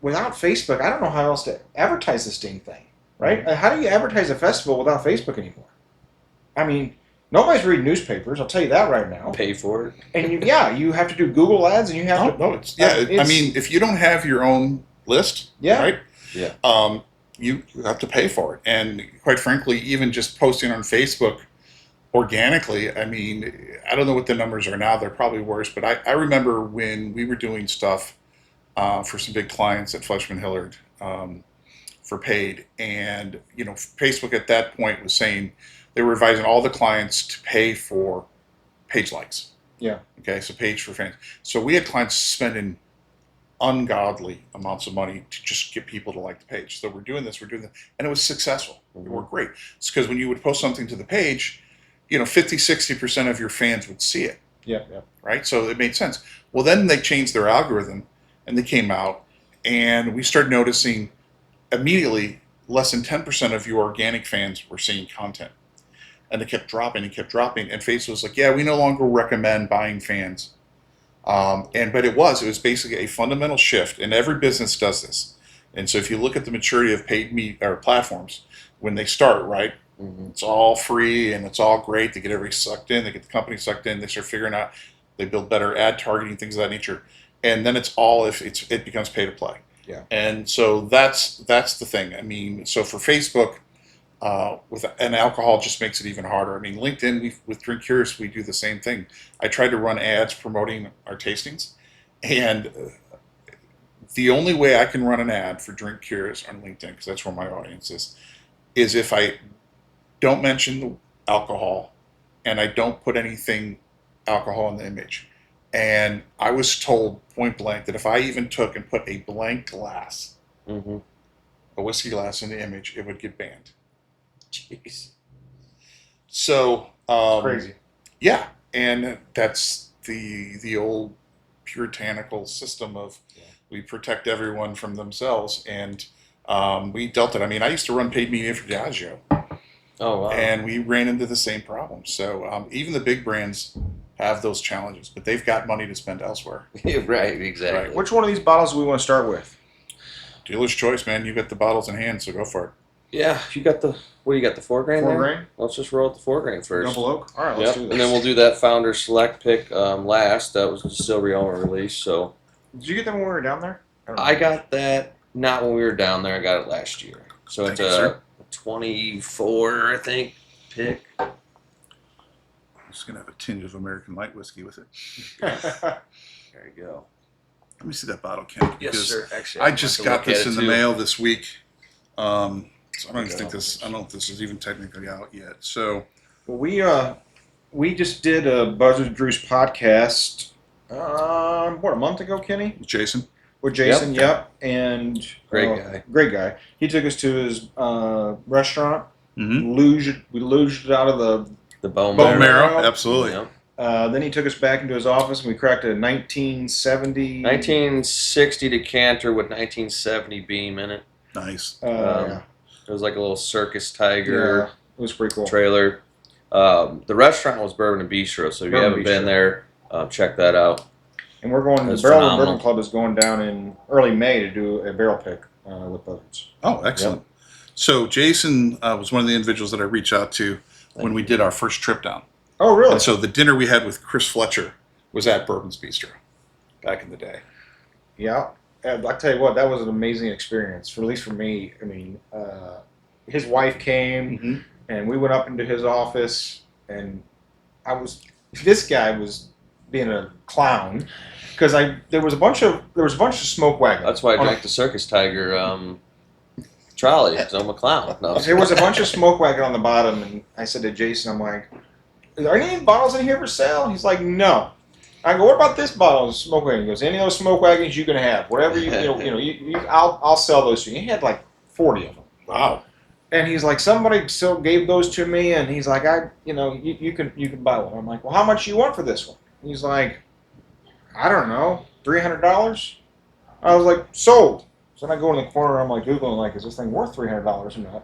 without Facebook, I don't know how else to advertise this dang thing, right? How do you advertise a festival without Facebook anymore? I mean, nobody's reading newspapers. I'll tell you that right now. Pay for it. And you have to do Google ads, and you have to. I mean, if you don't have your own list, right? Yeah. You have to pay for it. And quite frankly, even just posting on Facebook organically, I mean, I don't know what the numbers are now. They're probably worse. But I remember when we were doing stuff for some big clients at Fleshman Hillard for paid. And, Facebook at that point was saying they were advising all the clients to pay for page likes. Yeah. Okay, so page for fans. So we had clients spending ungodly amounts of money to just get people to like the page. So we're doing this, and it was successful. It worked great. It's because when you would post something to the page, 50-60% of your fans would see it. Yeah. Right? So it made sense. Well, then they changed their algorithm, and they came out, and we started noticing immediately less than 10% of your organic fans were seeing content. And it kept dropping and kept dropping. And Facebook was like, yeah, we no longer recommend buying fans. But it was basically a fundamental shift, and every business does this. And so if you look at the maturity of paid or platforms, when they start, right, it's all free and it's all great. They get everybody sucked in. They get the company sucked in. They start figuring out, they build better ad targeting, things of that nature. And then it's all it becomes pay to play. Yeah. And so that's the thing. I mean, so for Facebook, and alcohol just makes it even harder. I mean, LinkedIn, with DrinkCurious, we do the same thing. I tried to run ads promoting our tastings, and the only way I can run an ad for DrinkCurious on LinkedIn, because that's where my audience is if I don't mention the alcohol and I don't put anything alcohol in the image. And I was told point blank that if I even took and put a blank glass, a whiskey glass in the image, it would get banned. Jeez. So It's crazy. Yeah, and that's the old puritanical system of we protect everyone from themselves, and we dealt it. I mean, I used to run paid media for Diageo. Oh wow. And we ran into the same problem. So even the big brands have those challenges, but they've got money to spend elsewhere. Yeah, right, exactly. Right. Which one of these bottles do we want to start with? Dealer's choice, man. You got the bottles in hand, so go for it. Yeah, you got the $4 grand there? $4 grand? Let's just roll with the $4 grand first. Double oak? All right, let's do this. And then we'll do that founder select pick last. That was the distillery owner release. So Did you get them when we were down there? I got that not when we were down there. I got it last year. So it's a 24, I think, pick. I'm just gonna have a tinge of American light whiskey with it. There you go. Let me see that bottle, Ken. Yes, because sir. Actually, I just got this in the mail this week. So I don't Yeah. think I don't know if this is even technically out yet. So Well, we just did a Buzzards Roost podcast, a month ago, Kenny? Jason, With Jason, yep. And Great guy. Great guy. He took us to his restaurant. Mm-hmm. We luged it out of The bone Bone marrow. marrow. absolutely. Yep. then he took us back into his office, and we cracked a 1970... 1960 decanter with 1970 beam in it. Nice. It was like a little circus tiger it was pretty cool. trailer. The restaurant was Bourbon and Bistro, so if you Bourbon haven't been Bistro. there, check that out. And we're going. That's The Barrel and phenomenal. Bourbon Club is going down in early May to do a barrel pick with Buzzards. Oh, excellent. So Jason was one of the individuals that I reached out to when we did our first trip down. Oh, really? And so the dinner we had with Chris Fletcher was at Bourbon's Bistro back in the day. Yeah. And I tell you what, that was an amazing experience, for at least for me. I mean, his wife came, Mm-hmm. and we went up into his office, and this guy was being a clown because there was a bunch of smoke wagons. That's why I drank the Circus Tiger trolley. Because I'm a clown. No. There was a bunch of smoke wagon on the bottom, and I said to Jason, I'm like, "Are there any bottles in here for sale?" He's like, "No." I go, "What about this bottle of smoke wagon?" He goes, "Any of those smoke wagons you can have, whatever I'll sell those to you." He had like 40 of them. Wow. And he's like, "Somebody still gave those to me," and he's like, you can buy one." I'm like, "Well, how much do you want for this one?" He's like, "I don't know, $300." I was like, "Sold." So then I go in the corner, I'm like Googling, like, is this thing worth $300 or not?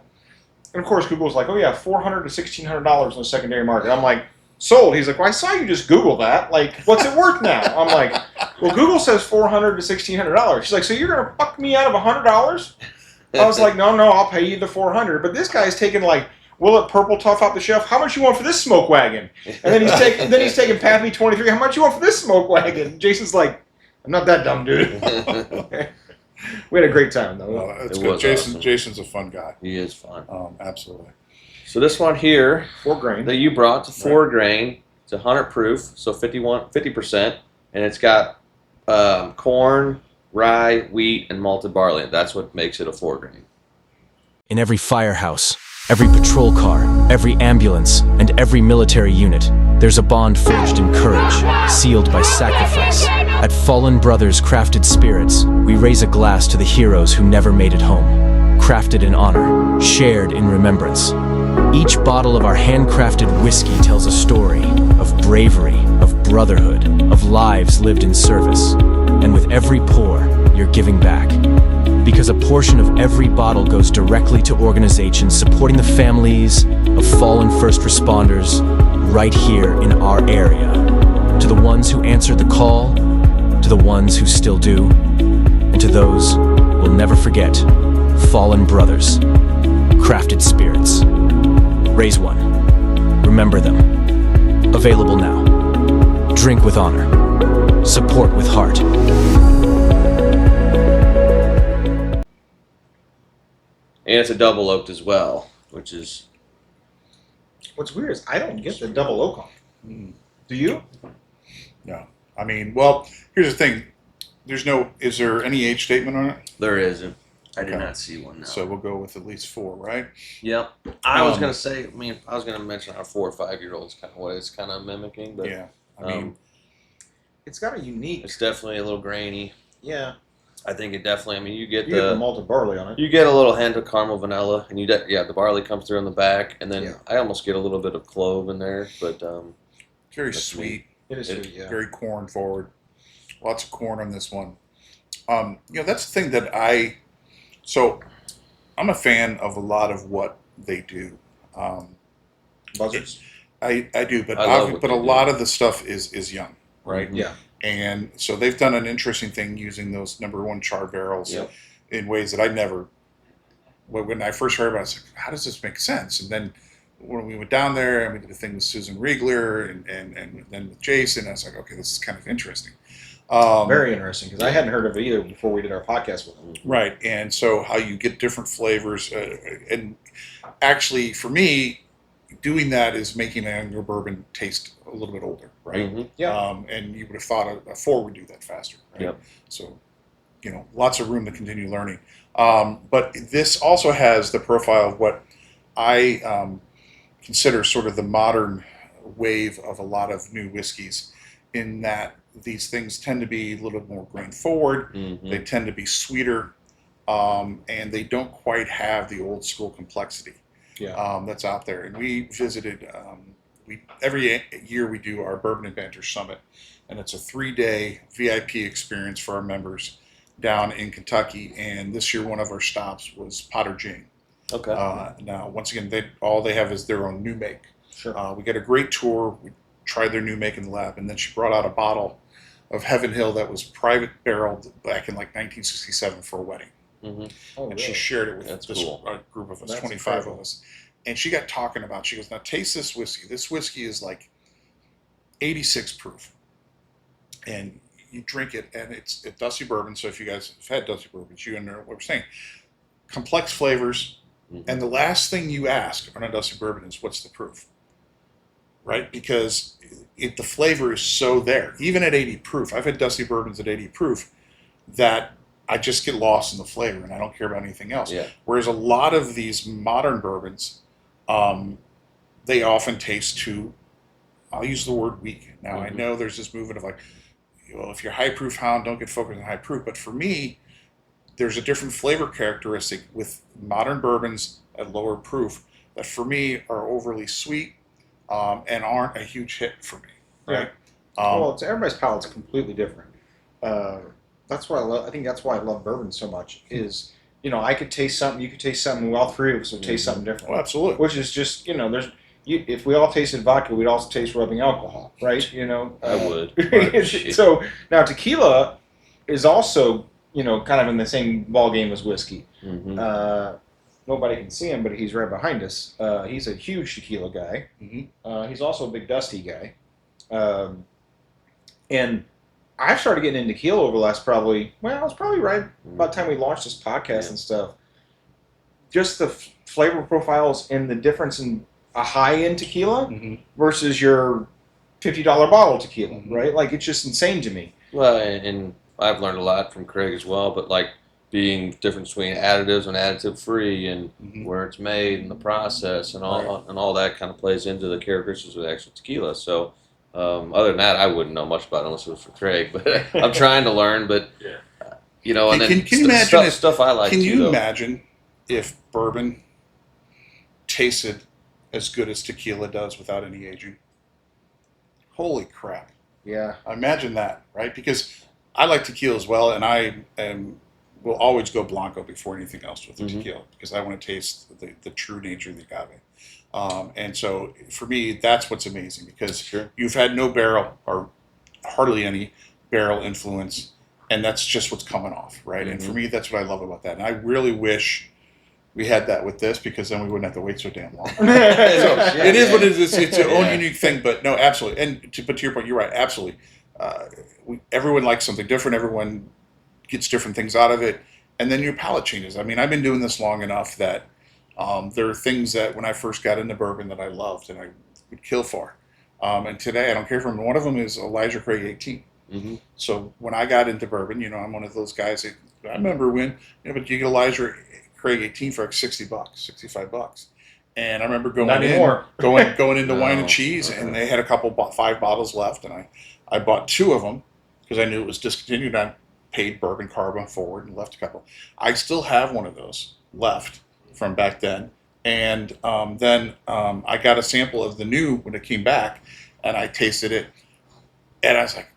And of course, Google's like, "Oh yeah, $400 to $1,600 in the secondary market." I'm like, "Sold." He's like, "Well, I saw you just Google that. Like, what's it worth now?" I'm like, "Well, Google says $400 to $1,600." She's like, "So you're gonna fuck me out of $100? I was like, "No, I'll pay you the $400." But this guy's taking like Willet Purple Tough off the shelf. "How much you want for this smoke wagon?" And then he's taking Pappy 23. "How much you want for this smoke wagon?" Jason's like, "I'm not that dumb, dude." We had a great time though. Oh, that's It good. was awesome. Jason's a fun guy. He is fun. Absolutely. So this one here 4 grain. that you brought to 4 grain, it's 100 proof, so 50%, and it's got corn, rye, wheat, and malted barley. That's what makes it a 4 grain. In every firehouse, every patrol car, every ambulance, and every military unit, there's a bond forged in courage, sealed by sacrifice. At Fallen Brothers Crafted Spirits, we raise a glass to the heroes who never made it home. Crafted in honor, shared in remembrance. Each bottle of our handcrafted whiskey tells a story of bravery, of brotherhood, of lives lived in service. And with every pour, you're giving back. Because a portion of every bottle goes directly to organizations supporting the families of fallen first responders right here in our area. To the ones who answered the call, to the ones who still do, and to those we'll never forget, Fallen Brothers, Crafted Spirits. Raise one. Remember them. Available now. Drink with honor. Support with heart. And it's a double oaked as well, which is What's weird is I don't get the double oak on it. Do you? No. I mean, well, here's the thing. Is there any age statement on it? there isn't. I did Okay. not see one now. So we'll go with at least 4, right? Yep. I was gonna say. I was gonna mention our 4 or 5-year-olds, kind of what it's kind of mimicking, but Yeah. I mean, It's got a unique. it's definitely a little grainy. Yeah. I think it definitely. I mean, you get You get the the malted barley on it. you get a little hint of caramel vanilla, and the barley comes through on the back, and then Yeah. I almost get a little bit of clove in there, but very That's sweet, It is sweet, yeah. very corn forward. Lots of corn on this one. That's the thing that so I'm a fan of a lot of what they do. Buzzards. I do, but I love what a they do. lot of the stuff is young, right? Mhm. Yeah. And so they've done an interesting thing using those #1 char barrels Yep. in ways that I never. When I first heard about it, I was like, "How does this make sense?" And then when we went down there and we did a thing with Susan Riegler and then with Jason, I was like, "Okay, this is kind of interesting." Very interesting because I hadn't heard of it either before we did our podcast with them. Right, and so how you get different flavors, and actually for me, doing that is making an Anglo bourbon taste a little bit older, right? Mhm. Yeah. And you would have thought a 4 would do that faster, right? Yep. So, lots of room to continue learning. But this also has the profile of what I consider sort of the modern wave of a lot of new whiskeys, in that these things tend to be a little bit more grain forward. Mhm. They tend to be sweeter, and they don't quite have the old school complexity Yeah. that's out there. And we visited. Every year we do our Bourbon Banter Summit, and it's a 3-day VIP experience for our members down in Kentucky. And this year, one of our stops was Potter Jing. Okay. Now, once again, all they have is their own new make. Sure. We got a great tour. We tried their new make in the lab, and then she brought out a bottle of Heaven Hill that was private barreled back in like 1967 for a wedding. Mhm. Oh, And she really? shared it with That's this cool. group of us, That's 25 incredible. of us. And she got talking about, she goes, "Now taste this whiskey. This whiskey is like 86 proof. And you drink it, and it's a dusty bourbon. So if you guys have had dusty bourbons, you know what we're saying. Complex flavors, and the last thing you ask on a dusty bourbon is, what's the proof? Right? Because the flavor is so there. Even at 80 proof, I've had dusty bourbons at 80 proof that I just get lost in the flavor, and I don't care about anything else. Yeah. Whereas a lot of these modern bourbons, they often taste too, I'll use the word weak. Now, I know there's this movement of like, well, if you're high proof hound, don't get focused on high proof. But for me, there's a different flavor characteristic with modern bourbons at lower proof that for me are overly sweet and aren't a huge hit for me. Right? Well, everybody's palate's completely different. That's why I think that's why I love bourbon so much. Is I could taste something, you could taste something, we all three of us would taste something different. Oh, absolutely. Which is just if we all tasted vodka, we'd also taste rubbing alcohol, right? I would. So now tequila is also kind of in the same ball game as whiskey. Nobody can see him, but he's right behind us. He's a huge tequila guy. He's also a big dusty guy, and I've started getting into tequila over the last it was probably right about the time we launched this podcast and stuff. Just the flavor profiles and the difference in a high-end tequila versus your $50 bottle of tequila, right? Like, it's just insane to me. Well, and I've learned a lot from Craig as well, but like being difference between additives and additive-free and where it's made and the process and all that kind of plays into the characteristics of the actual tequila. So other than that, I wouldn't know much about it unless it was for Craig. But I'm trying to learn. But and then can you imagine stuff I like? Can you imagine if bourbon tasted as good as tequila does without any aging? Holy crap! Yeah, imagine that, right? Because I like tequila as well, and I will always go blanco before anything else with the tequila because I want to taste the true nature of the agave. And so for me, that's what's amazing because you've had no barrel or hardly any barrel influence, and that's just what's coming off, right? And for me, that's what I love about that. And I really wish we had that with this because then we wouldn't have to wait so damn long. It is what it is. It's its own unique thing, but no, absolutely. And to your point, you're right, absolutely. Everyone likes something different. Everyone gets different things out of it, and then your palate changes. I mean, I've been doing this long enough that there are things that when I first got into bourbon that I loved and I would kill for. And today I don't care for them. One of them is Elijah Craig 18. So when I got into bourbon, I'm one of those guys that I remember when, but you get Elijah Craig 18 for like $60, $65. And I remember going into Wine and Cheese, and they had 5 bottles left, and I bought 2 of them because I knew it was discontinued. I paid bourbon carbon forward and left a couple. I still have one of those left from back then, and then I got a sample of the new when it came back, and I tasted it, and I was like,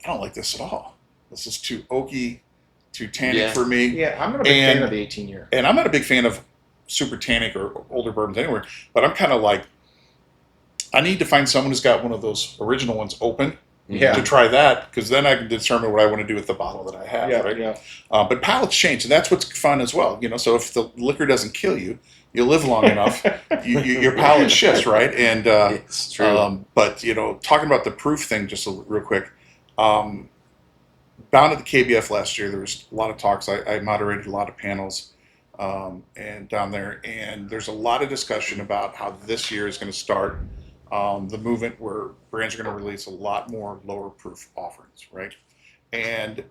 I don't like this at all. This is too oaky, too tannic for me. Yeah, I'm not a big fan of the 18 year. And I'm not a big fan of super tannic or older bourbons anywhere, but I'm kind of like, I need to find someone who's got one of those original ones open to try that, because then I can determine what I want to do with the bottle that I have, right? But palates change, and that's what's fun as well. So if the liquor doesn't kill you, you live long enough, your palate shifts, right? And it's true. But talking about the proof thing, just real quick. Down at the KBF last year, there was a lot of talks. I moderated a lot of panels, and down there, and there's a lot of discussion about how this year is going to start. The movement where brands are going to release a lot more lower proof offerings, right? And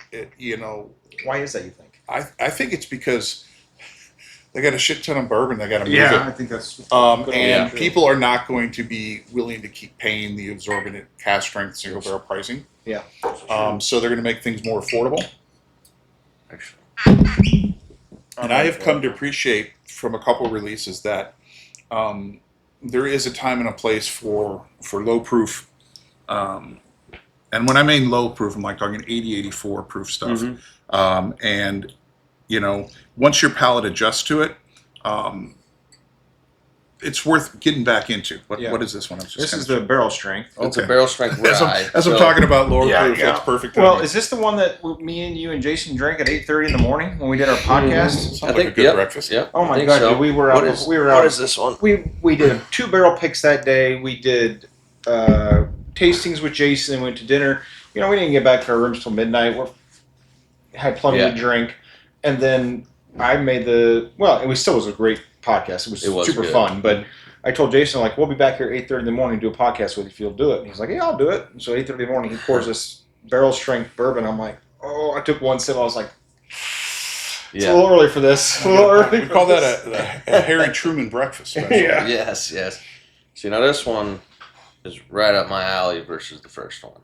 why is that, you think? I think it's because they got a shit ton of bourbon they got to move Yeah, it. I think that's and people are not going to be willing to keep paying the exorbitant cast strength single barrel pricing. Yeah. So they're going to make things more affordable. Actually. And I have come to appreciate from a couple releases that there is a time and a place for low proof. And when I mean low proof, I'm like talking 80, 84 proof stuff. And, once your palate adjusts to it, it's worth getting back into. What is this one? This is the barrel strength. It's a barrel strength rye. As I'm talking about lower proof, that's perfect. Well, is this the one that me and you and Jason drank at 8:30 in the morning when we did our podcast? Sounds like a good breakfast. Yep. Oh my God, dude, we were out. What is this one? We did 2 barrel picks that day. We did tastings with Jason. Went to dinner. we didn't get back to our rooms till midnight. We had plenty to drink, and then I made it still was a great podcast. It was super fun, but I told Jason, like, we'll be back here 8:30 in the morning to do a podcast with you if you'll do it. And he's like, yeah, I'll do it. And so 8:30 in the morning, he pours this barrel strength bourbon. I'm like, oh, I took one sip. I was like, it's a little early for this. A little early. We call that a Harry Truman breakfast. Yeah. Yes. See, now this one is right up my alley versus the first one.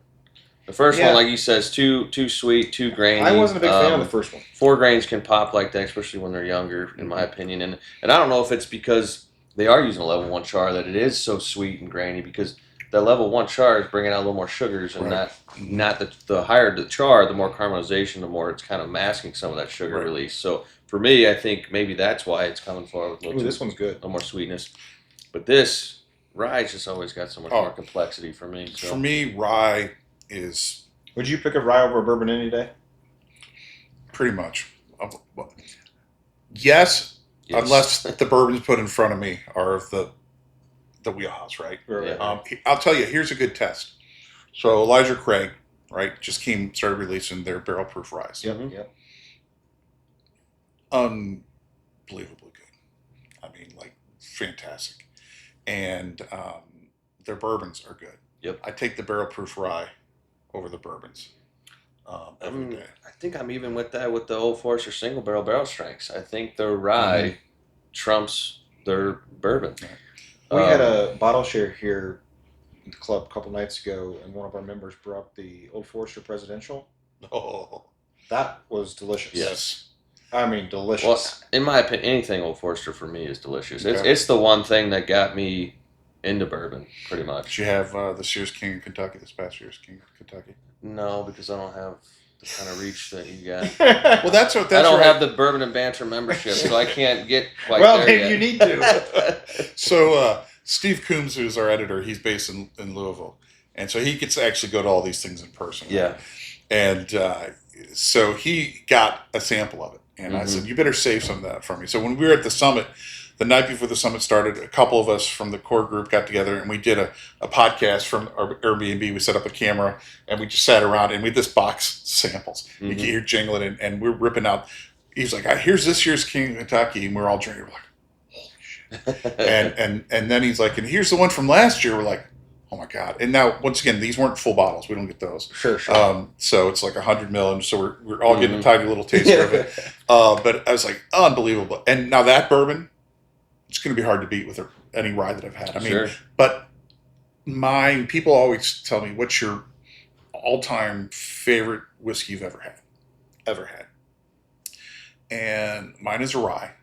The first one, like you said, is too sweet, too grainy. I wasn't a big fan of the first one. 4 grains can pop like that, especially when they're younger, in my opinion. And I don't know if it's because they are using a level 1 char that it is so sweet and grainy, because the level 1 char is bringing out a little more sugars, and not the higher the char, the more caramelization, the more it's kind of masking some of that sugar release. So for me, I think maybe that's why it's coming forward with this one's good. A little more sweetness. But this rye's just always got so much more complexity for me. So. For me, rye is... Would you pick a rye over a bourbon any day? Pretty much. Yes, unless the bourbons put in front of me are the wheelhouse, right? I'll tell you, here's a good test. So Elijah Craig, right, just started releasing their barrel proof ryes. Yep. Unbelievably good. I mean, like, fantastic. And their bourbons are good. Yep. I take the barrel proof rye over the bourbons every day. I think I'm even with that with the Old Forester single barrel strengths. I think their rye trumps their bourbon. We had a bottle share here at the club a couple nights ago, and one of our members brought up the Old Forester Presidential. Oh, that was delicious. Yes. I mean, delicious. Well, in my opinion, anything Old Forester for me is delicious. Okay. It's the one thing that got me into bourbon, pretty much. Did you have the Sears King of Kentucky, this past Sears King of Kentucky? No, because I don't have the kind of reach that you got. Well, that's I don't have the Bourbon and Banter membership, so I can't get quite well, there maybe yet. you need to. So Steve Coombs, who's our editor, he's based in Louisville, and so he gets to actually go to all these things in person. Yeah. Right? And so he got a sample of it, and I said, you better save some of that for me. So when we were at the summit, the night before the summit started, a couple of us from the core group got together, and we did a podcast from our Airbnb. We set up a camera, and we just sat around, and we had this box samples. You can hear jingling, and we're ripping out. He's like, here's this year's King of Kentucky, and we're all drinking. We're like, holy shit. and then he's like, and here's the one from last year. We're like, oh my God. And now, once again, these weren't full bottles. We don't get those. Sure. So it's like 100 mil, and so we're all getting a tiny little taster of it. But I was like, unbelievable. And now that bourbon, it's going to be hard to beat with any rye that I've had. I mean, but people always tell me, what's your all-time favorite whiskey you've ever had? And mine is a rye.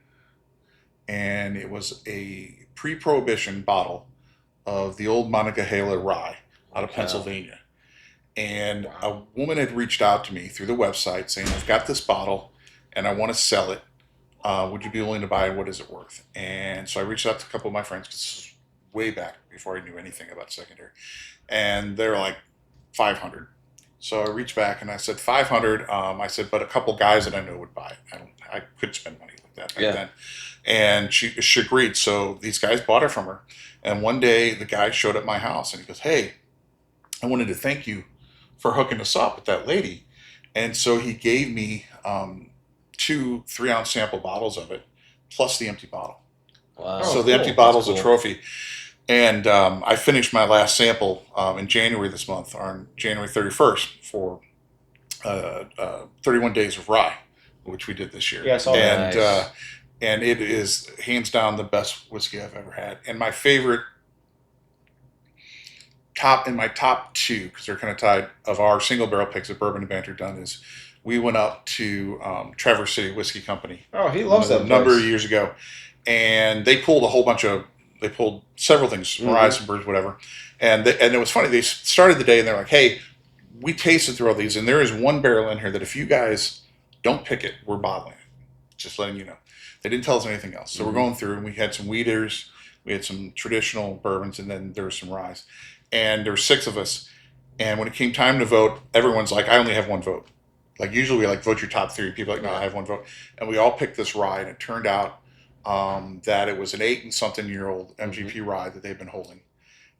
And it was a pre-prohibition bottle of the old Monongahela rye out of Pennsylvania. And a woman had reached out to me through the website saying, I've got this bottle and I want to sell it. Would you be willing to buy it? What is it worth? And so I reached out to a couple of my friends, because this was way back before I knew anything about secondary. And they were like, 500. So I reached back and I said, 500. I said, but a couple guys that I know would buy it. I could spend money like that back then. And she agreed. So these guys bought it from her. And one day the guy showed up at my house and he goes, hey, I wanted to thank you for hooking us up with that lady. And so he gave me 2 3-ounce sample bottles of it, plus the empty bottle. Wow. So the empty bottle's a trophy. And I finished my last sample in January this month, on January 31st, for 31 Days of Rye, which we did this year. Yeah, I saw that. Nice. And it is hands down the best whiskey I've ever had. And my favorite top 2, because they're kind of tied, of our single barrel picks that Bourbon and Banter done, is we went up to Traverse City Whiskey Company. Oh, he loves that a number of years ago. And they pulled several things, Mariah, some birds, whatever. And it was funny. They started the day and they're like, hey, we tasted through all these, and there is one barrel in here that if you guys don't pick it, we're bottling it. Just letting you know. They didn't tell us anything else. So we're going through, and we had some wheaters, we had some traditional bourbons, and then there were some ryes. And there were 6 of us. And when it came time to vote, everyone's like, I only have 1 vote. Like, usually we vote your top 3. People are like, no, I have 1 vote. And we all picked this rye, and it turned out that it was an 8-and-something-year-old MGP rye that they've been holding.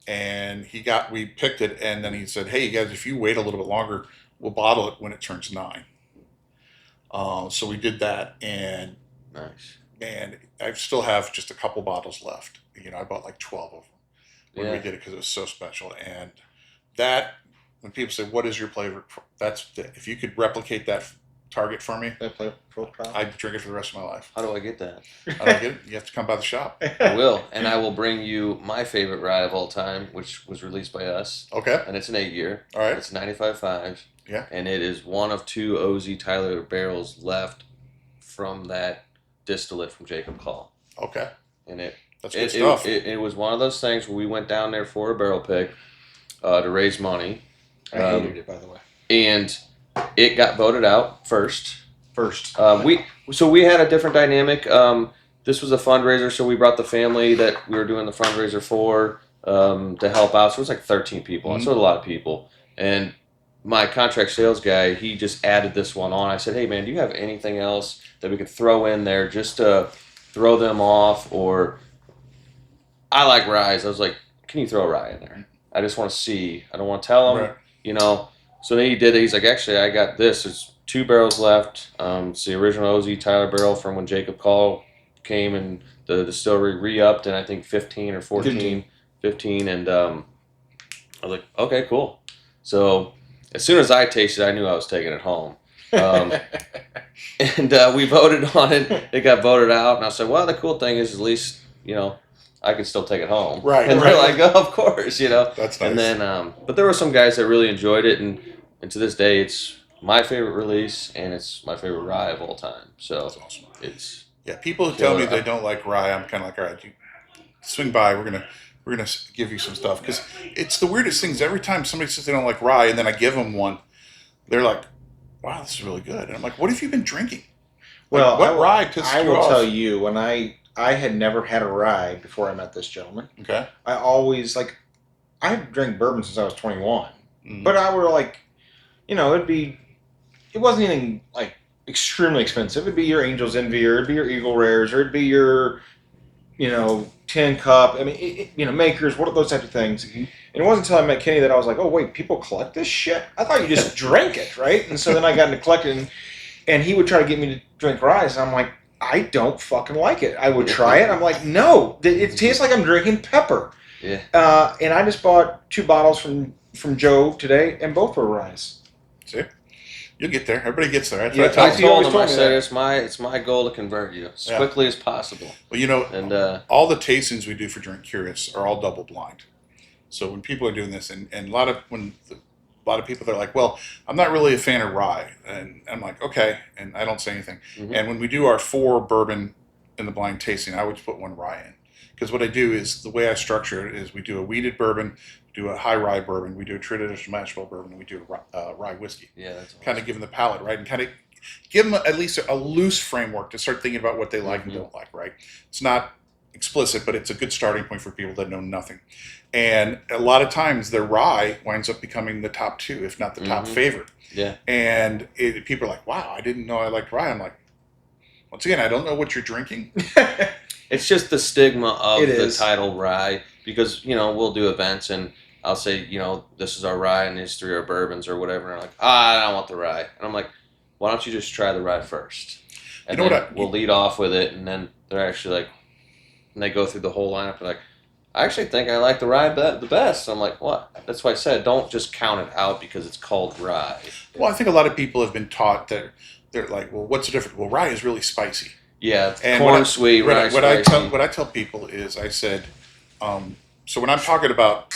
And we picked it, and then he said, "Hey, you guys, if you wait a little bit longer, we'll bottle it when it turns 9." So we did that, and Nice. I still have just a couple bottles left. I bought like 12 of them when we Yeah. did it because it was so special. And that, when people say, "What is your flavor?" If you could replicate that target for me, That play profile. I'd drink it for the rest of my life. How do I get that? I don't get it. You have to come by the shop. I will, and I will bring you my favorite rye of all time, which was released by us, Okay. and it's an 8-year. All right. It's 95.5. Yeah. And it is one of 2 OZ Tyler barrels left from that distillate from Jacob Call. Okay. And That's good stuff. it was one of those things where we went down there for a barrel pick to raise money, I hated it, by the way. and it got voted out first. First. We had a different dynamic. This was a fundraiser, so we brought the family that we were doing the fundraiser for to help out. So it was like 13 people, and so it was a lot of people. And my contract sales guy, he just added this one on. I said, "Hey man, do you have anything else that we could throw in there just to throw them off?" Or I like rye. I was like, "Can you throw a rye in there? I just want to see. I don't want to tell them, Right. So then he did it. He's like, "Actually, I got this. There's 2 barrels left. It's the original OZ Tyler barrel from when Jacob Call came and the distillery re-upped in I think 15 or 14, 15, and I was like, okay, cool. So as soon as I tasted it, I knew I was taking it home. And we voted on it. It got voted out, and I said, well, the cool thing is at least, I can still take it home. Right, And right. they're like, oh, of course, That's nice. And then, but there were some guys that really enjoyed it, and to this day, it's my favorite release, and it's my favorite rye of all time. So That's awesome. it's Yeah, people who tell me they don't like rye, I'm kind of like, all right, you swing by. We're gonna give you some stuff because it's the weirdest things. Every time somebody says they don't like rye, and then I give them one, they're like, "Wow, this is really good." And I'm like, "What have you been drinking?" Well, what rye pisses I you will off? tell you, when I had never had a rye before I met this gentleman. Okay. I always I had drank bourbon since I was 21, Mhm. but I would it wasn't anything like extremely expensive. It'd be your Angel's Envy, or it'd be your Eagle Rares, or it'd be your 10 cup. I mean, Makers, what are those types of things? Mhm. And it wasn't until I met Kenny that I was like, oh wait, people collect this shit? I thought you just drank it, right? And so then I got into collecting, and he would try to get me to drink rye, and I'm like, I don't fucking like it. I would try it. I'm like, no, it tastes like I'm drinking pepper. Yeah. And I just bought 2 bottles from Joe today, and both were ryes. See, you'll get there. Everybody gets there. That's Yeah, what I tell I He them. always told him, I told me said, that. it's my goal to convert you as Yeah. quickly as possible. Well, And all the tastings we do for DrinkCurious are all double blind. So when people are doing this, and a lot of people, they're like, well, I'm not really a fan of rye. And I'm like, okay. And I don't say anything. Mhm. And when we do our 4 bourbon in the blind tasting, I always put 1 rye in. Because what I do is, the way I structure it is, we do a wheated bourbon, we do a high rye bourbon, we do a traditional mash bill bourbon, and we do a rye whiskey. yeah, that's Kind of give them the palate, right? And kind of give them at least a loose framework to start thinking about what they like and Mhm. don't like, right? It's not explicit, but it's a good starting point for people that know nothing. And a lot of times their rye winds up becoming the top 2, if not the top Mhm. favorite. Yeah. And people are like, wow, I didn't know I liked rye. I'm like, once again, I don't know what you're drinking. It's just the stigma of It the is. title rye, because we'll do events and I'll say, this is our rye and these 3 are bourbons or whatever, and they're like, I don't want the rye, and I'm like, why don't you just try the rye first, and You know then what we'll lead off with it, and then they're actually like, and they go through the whole lineup, and like, I actually think I like the rye the best. I'm like, what? That's why I said don't just count it out because it's called rye. Well, I think a lot of people have been taught that they're like, well, what's the difference? Well, rye is really spicy. Yeah, And corn what I- sweet, rye What I spicy. tell people is, I said, so when I'm talking about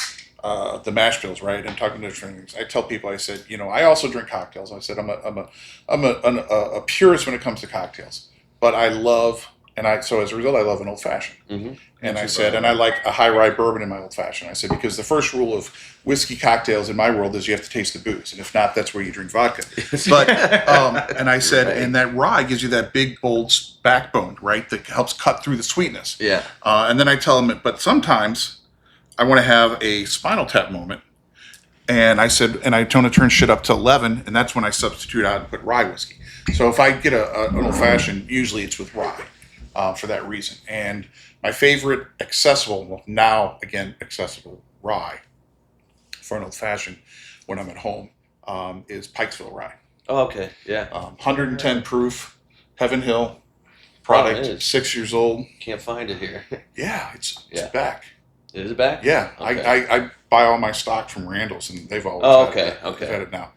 the mash bills, right? I'm talking to different things. I tell people, I said, I also drink cocktails. I said, I'm a purist when it comes to cocktails, but I love, so as a result, I love an old fashioned. Mhm. And I said, and I like a high rye bourbon in my old fashioned. I said, because the first rule of whiskey cocktails in my world is you have to taste the booze, and if not, that's where you drink vodka. But and I said, and that rye gives you that big bold backbone, right? That helps cut through the sweetness. Yeah. And then I tell them, but sometimes I want to have a Spinal Tap moment. And I said, and I want to turn shit up to 11, and that's when I substitute out and put rye whiskey. So if I get an old fashioned, usually it's with rye for that reason. And my favorite accessible, well, now again accessible rye for an old fashioned when I'm at home is Pikesville rye. Oh, okay. Yeah. 110 proof, Heaven Hill Problem product, is- 6 years old. Can't find it here. Yeah, it's Yeah. back. Is it back? Yeah, Okay. I buy all my stock from Randall's, and they've always Oh, had okay, it. okay. They've had it now.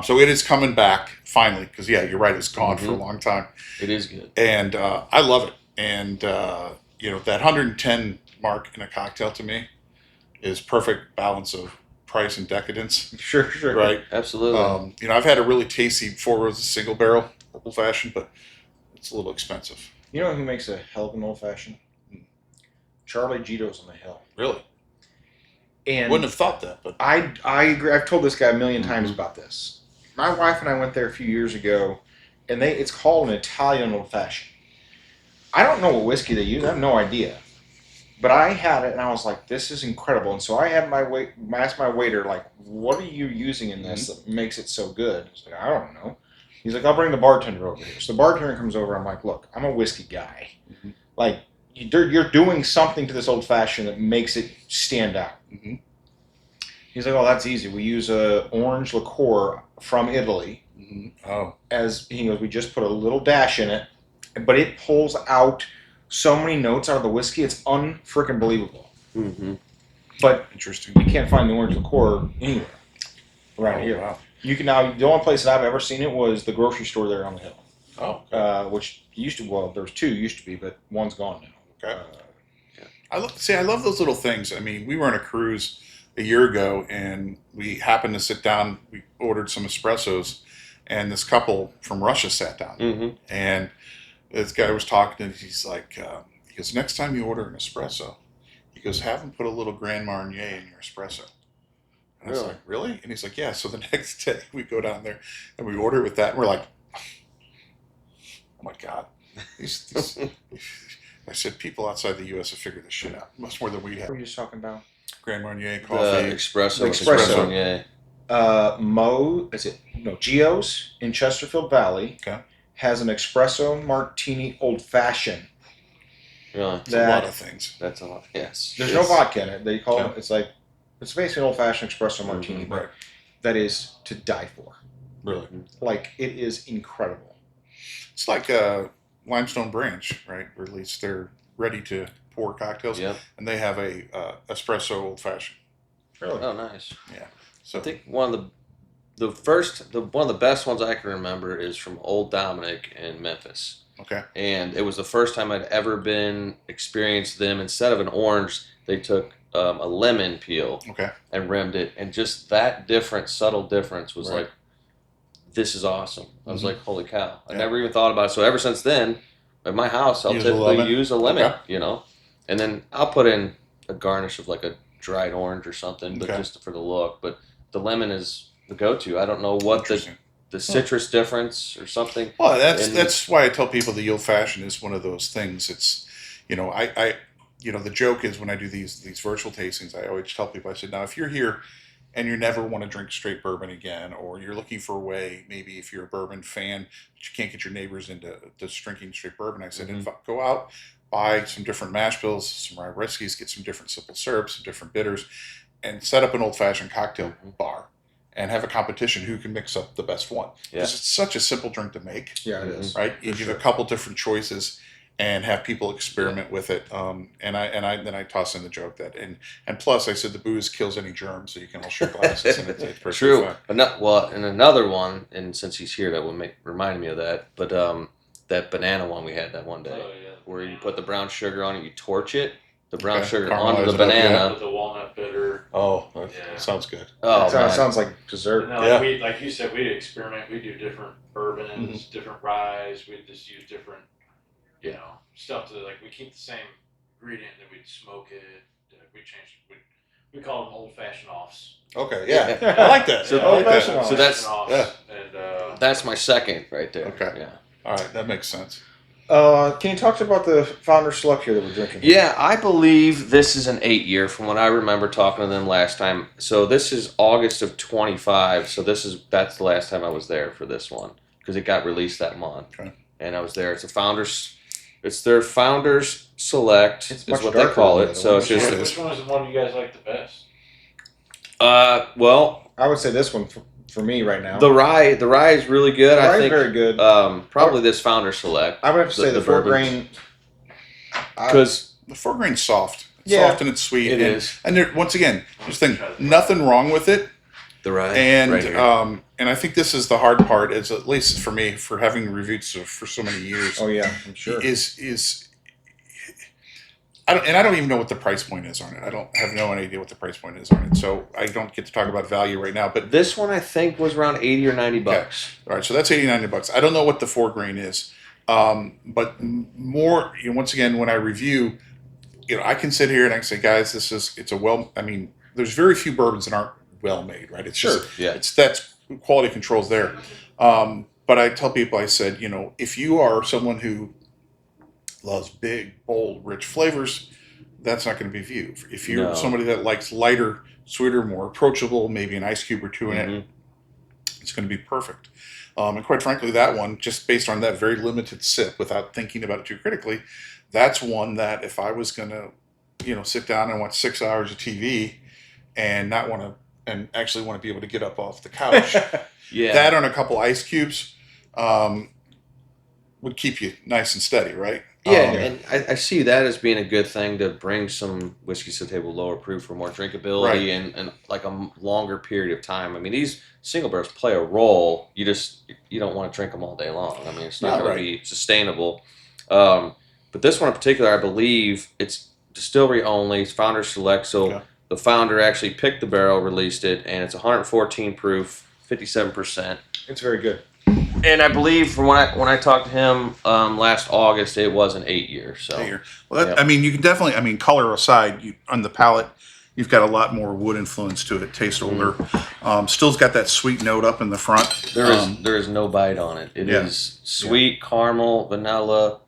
So it is coming back finally, because yeah, you're right, it's gone for a Mhm. long time, It is good. and I love it. And that 110 mark in a cocktail to me is perfect balance of price and decadence, Sure, sure. right? Absolutely. I've had a really tasty Four Roses single barrel old fashioned, but it's a little expensive. You know who makes a hell of an old fashioned? Charlie Gito's on the Hill. Really, And wouldn't have thought that, but I agree. I've told this guy a million times Mhm. about this. My wife and I went there a few years ago, and it's called an Italian old fashioned. I don't know what whiskey they use. I have no idea. But I had it, and I was like, "This is incredible." And so I had asked my waiter, like, "What are you using in this that makes it so good?" He's like, "I don't know." He's like, "I'll bring the bartender over here." So the bartender comes over. I'm like, "Look, I'm a whiskey guy. Mhm. Like, you're doing something to this old fashioned that makes it stand out." Mhm. He's like, "Oh, that's easy. We use a orange liqueur from Italy." Oh, As he goes, we just put a little dash in it, but it pulls out so many notes out of the whiskey. It's unfreaking believable. Mm-hmm. But interesting. you can't find the orange liqueur anywhere around here. Wow. You can now. The only place that I've ever seen it was the grocery store there on the hill, Oh, okay. which used to. Well, there was two used to be, but one's gone now. Okay. I love those little things. I mean, we were on a cruise a year ago, and we happened to sit down. We ordered some espressos, and this couple from Russia sat down, Mm-hmm. and this guy was talking, and he's like, he goes, "Next time you order an espresso, he goes, have them put a little Grand Marnier in your espresso." And I was Really? like, "Really?" And he's like, "Yeah." So the next day we go down there and we order with that, and we're like, "Oh my God." These I said, people outside the U.S. have figured this shit out much more than we What have. were you just talking about? Grand Marnier The coffee. espresso. The espresso. Yeah. Gio's in Chesterfield Valley Okay. has an espresso martini old fashioned. Really. It's a lot of things. That's a lot. Yes. There's Yes. no vodka in it. They call Yeah. it. It's basically an old fashioned espresso martini, but Right. that is to die for. Really. Like, it is incredible. It's like a Limestone Branch, right? Or at least they're ready to pour cocktails, Yep. and they have a espresso old fashioned. Really. Oh, nice. So I think one of one of the best ones I can remember is from Old Dominic in Memphis. okay. And it was the first time I'd ever experienced them. Instead of an orange, they took a lemon peel Okay. and rimmed it, and just that subtle difference was Right. like, this is awesome. I was Mhm. like, holy cow! I Yeah. never even thought about it. So ever since then, at my house, I'll Use a typically lemon? use a lemon, Okay. and then I'll put in a garnish of like a dried orange or something, but Okay. just for the look. But the lemon is the go-to. I don't know what the Interesting. citrus difference or something. Well, that's And- that's why I tell people the old fashioned is one of those things. It's, the joke is when I do these virtual tastings, I always tell people, I said, now if you're here and you never want to drink straight bourbon again, or you're looking for a way, maybe if you're a bourbon fan, but you can't get your neighbors into drinking straight bourbon, I said, go out, buy some different mash bills, some rye whiskeys, get some different simple syrups, some different bitters, and set up an old fashioned cocktail bar. And have a competition who can mix up the best one. Yeah. Because it's such a simple drink to make, Yeah, it is. right? You give a couple different choices and have people experiment with it. And I toss in the joke that and plus I said the booze kills any germs, so you can all share glasses and it's perfectly True. fine. And another one, and since he's here, that would remind me of that. But that banana one we had that one day, where you put the brown sugar on it, you torch it, the brown Okay. sugar Caramelize onto the it up, yeah. banana. With the walnut bitter. Oh, that Yeah. sounds good. Oh, It man. sounds like dessert. No, Yeah. like you said, we experiment. We do different bourbons, different ryes. We just use different, stuff to we keep the same ingredient, then we'd smoke it. We changed. We call them old fashioned offs. Okay, yeah. I like that. So I like that. old-fashioned offs. So that's- and That's my second right there. Okay. Yeah. All right, that makes sense. Can you talk about the Founder Select here that we're drinking? Yeah, I believe this is an 8-year from what I remember talking to them last time. So this is August of 25. So that's the last time I was there for this one because it got released that month. Okay. And I was there. It's their Founders Select It's is much what they darker call than the it. other So ones. it's just Yeah. which one is the one you guys like the best? Well, I would say this one for me right now. the rye is really good. The rye I is think very good. probably this Founder Select. I would have to say the four bourbon. grain. Because The 4 grain's soft. It's Yeah. soft and it's sweet. It and, is. And there, once again, just think, nothing wrong with it. the rye, And right here. and I think this is the hard part, is at least for me, for having reviewed for so many years, Oh yeah, I'm sure. is I don't even know what the price point is on it. I don't have no idea what the price point is on it. So I don't get to talk about value right now. But This one I think was around 80 or 90 bucks. all right, so that's $80-90. I don't know what the 4 grain is, but more. Once again, when I review, I can sit here and I can say, guys, it's a well. I mean, there's very few bourbons that aren't well made, right? It's just Yeah. that's quality controls there. But I tell people, I said, if you are someone who loves big, bold, rich flavors, that's not going to be you. If you're No. somebody that likes lighter, sweeter, more approachable, maybe an ice cube or two in it, Mhm. it's going to be perfect. And quite frankly, that one, just based on that very limited sip, without thinking about it too critically, that's one that if I was going to, sit down and watch 6 hours of TV and not want to, and actually want to be able to get up off the couch, Yeah. that on a couple ice cubes would keep you nice and steady, right? Yeah, and I see that as being a good thing to bring some whiskeys to the table lower proof for more drinkability Right. and like a longer period of time. I mean, these single barrels play a role. You don't want to drink them all day long. I mean, it's not Yeah, going right. to be sustainable. But this one in particular, I believe it's distillery only. It's Founder Select, so Okay. the founder actually picked the barrel, released it, and it's 114 proof, 57%. It's very good. And I believe from when I talked to him last August, it was an 8 year. So Here. Well, that, Yep. I mean, you can definitely. Color aside, on the palate, you've got a lot more wood influence to it. Tastes older. Still's got that sweet note up in the front. there is no bite on it. It is Yeah. sweet, caramel, vanilla,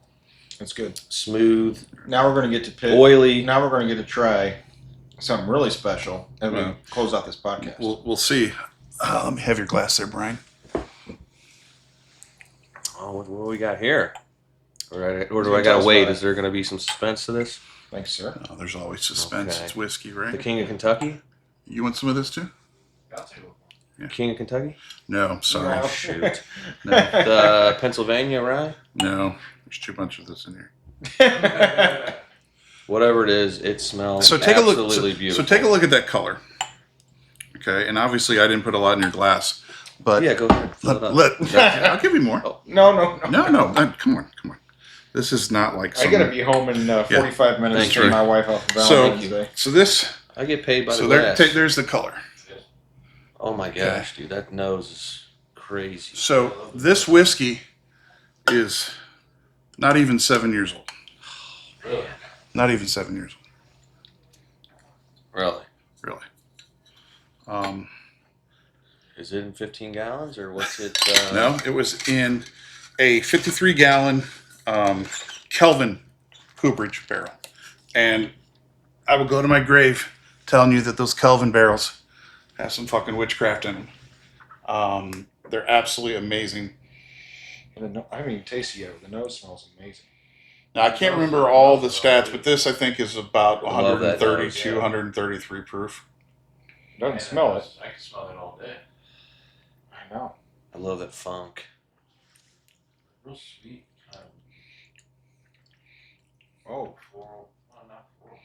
It's good. smooth, Now we're going to get to pit. oily. Now we're going to get to try something really special as we Yeah. close out this podcast. We'll see. Let me have your glass there, Brian. Oh, what do we got here? Or do Tell I gotta us wait? about it. Is there gonna be some suspense to this? Thanks, sir. Oh, there's always suspense. Okay. It's whiskey, The right? King of Kentucky? You want some of this too? I'll take one. King of Kentucky? No, I'm sorry. No. Shoot. No, The Pennsylvania rye? no. There's too much of this in here. Whatever it is, it smells So take a look. absolutely So beautiful. take a look at that color. Okay, and obviously I didn't put a lot in your glass, but Yeah, go ahead. Fill it up. I'll give you more. Oh. No. No, come on. This is not like I some. got to be home in 45 minutes Thanks, to turn Rick. my wife off the So, Valentine's Day. so this. I get paid by the So glass. there's the color. Oh my gosh, dude, that nose is crazy. So this whiskey is not even 7 years old. Really? Not even 7 years Really? old, really. Is it in 15 gallons or what's it? No, it was in a 53-gallon Kelvin cooperage barrel, and I will go to my grave telling you that those Kelvin barrels have some fucking witchcraft in them. They're absolutely amazing. And I haven't even tasted it yet, but the nose smells amazing. Now I can't remember all the stats, but this I think is about I love that 132, nose, yeah. 133 proof. Doesn't smell it. I can smell it all day. I know. I love that funk. Real sweet. Oh. Floral. Well, not floral.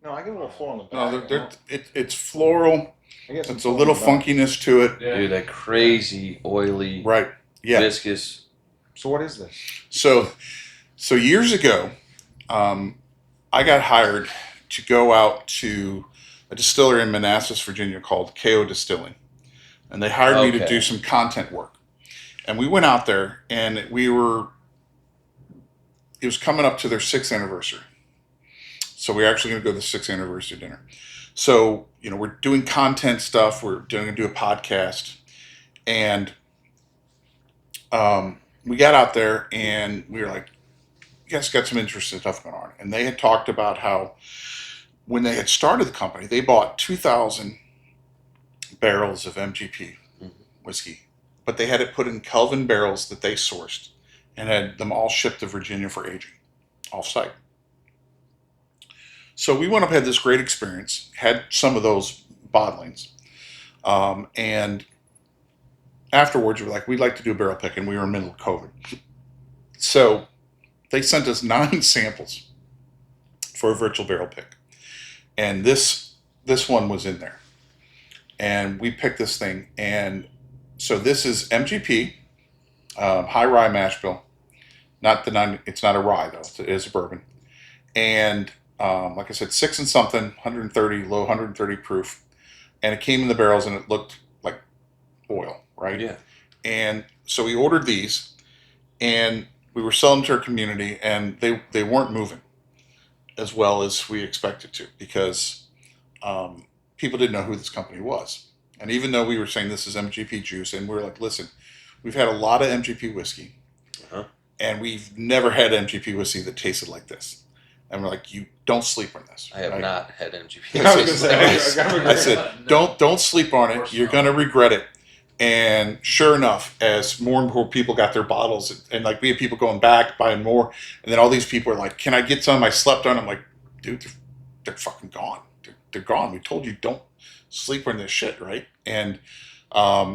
No, I get a little floor on the back. No, it's floral. I get some It's a floor little on the back. funkiness to it. Yeah. Dude, that crazy, oily, Right. Yeah. viscous. So what is this? So years ago, I got hired to go out to a distillery in Manassas, Virginia called KO Distilling. And they hired me to Okay. do some content work. And we went out there and it was coming up to their 6th anniversary. So we're actually going to go to the 6th anniversary dinner. So, we're doing content stuff. We're going to do a podcast. And we got out there and we were like, you guys got some interesting stuff going on. And they had talked about how when they had started the company, they bought 2,000 barrels of MGP whiskey, but they had it put in Kelvin barrels that they sourced and had them all shipped to Virginia for aging off-site. So we went up, had this great experience, had some of those bottlings. And afterwards, we were like, we'd like to do a barrel pick, and we were in the middle of COVID. So they sent us 9 samples for a virtual barrel pick. And this one was in there. And we picked this thing. And so this is MGP, high rye mash bill. It's not a rye, though. It is a bourbon. And like I said, 6 and something, 130, low 130 proof. And it came in the barrels, and it looked like oil, right? Yeah. And so we ordered these, and we were selling to our community, and they weren't moving as well as we expected to, because people didn't know who this company was. And even though we were saying this is MGP juice, and we were like, listen, we've had a lot of MGP whiskey, and we've never had MGP whiskey that tasted like this. And we're like, you don't sleep on this. I have right? not had MGP. I said, don't sleep on it. You're going to regret it. And sure enough, as more and more people got their bottles, and like we had people going back, buying more, and then all these people are like, can I get some? I slept on. I'm like, dude, they're fucking gone. They're gone. We told you don't sleep on this shit, right? And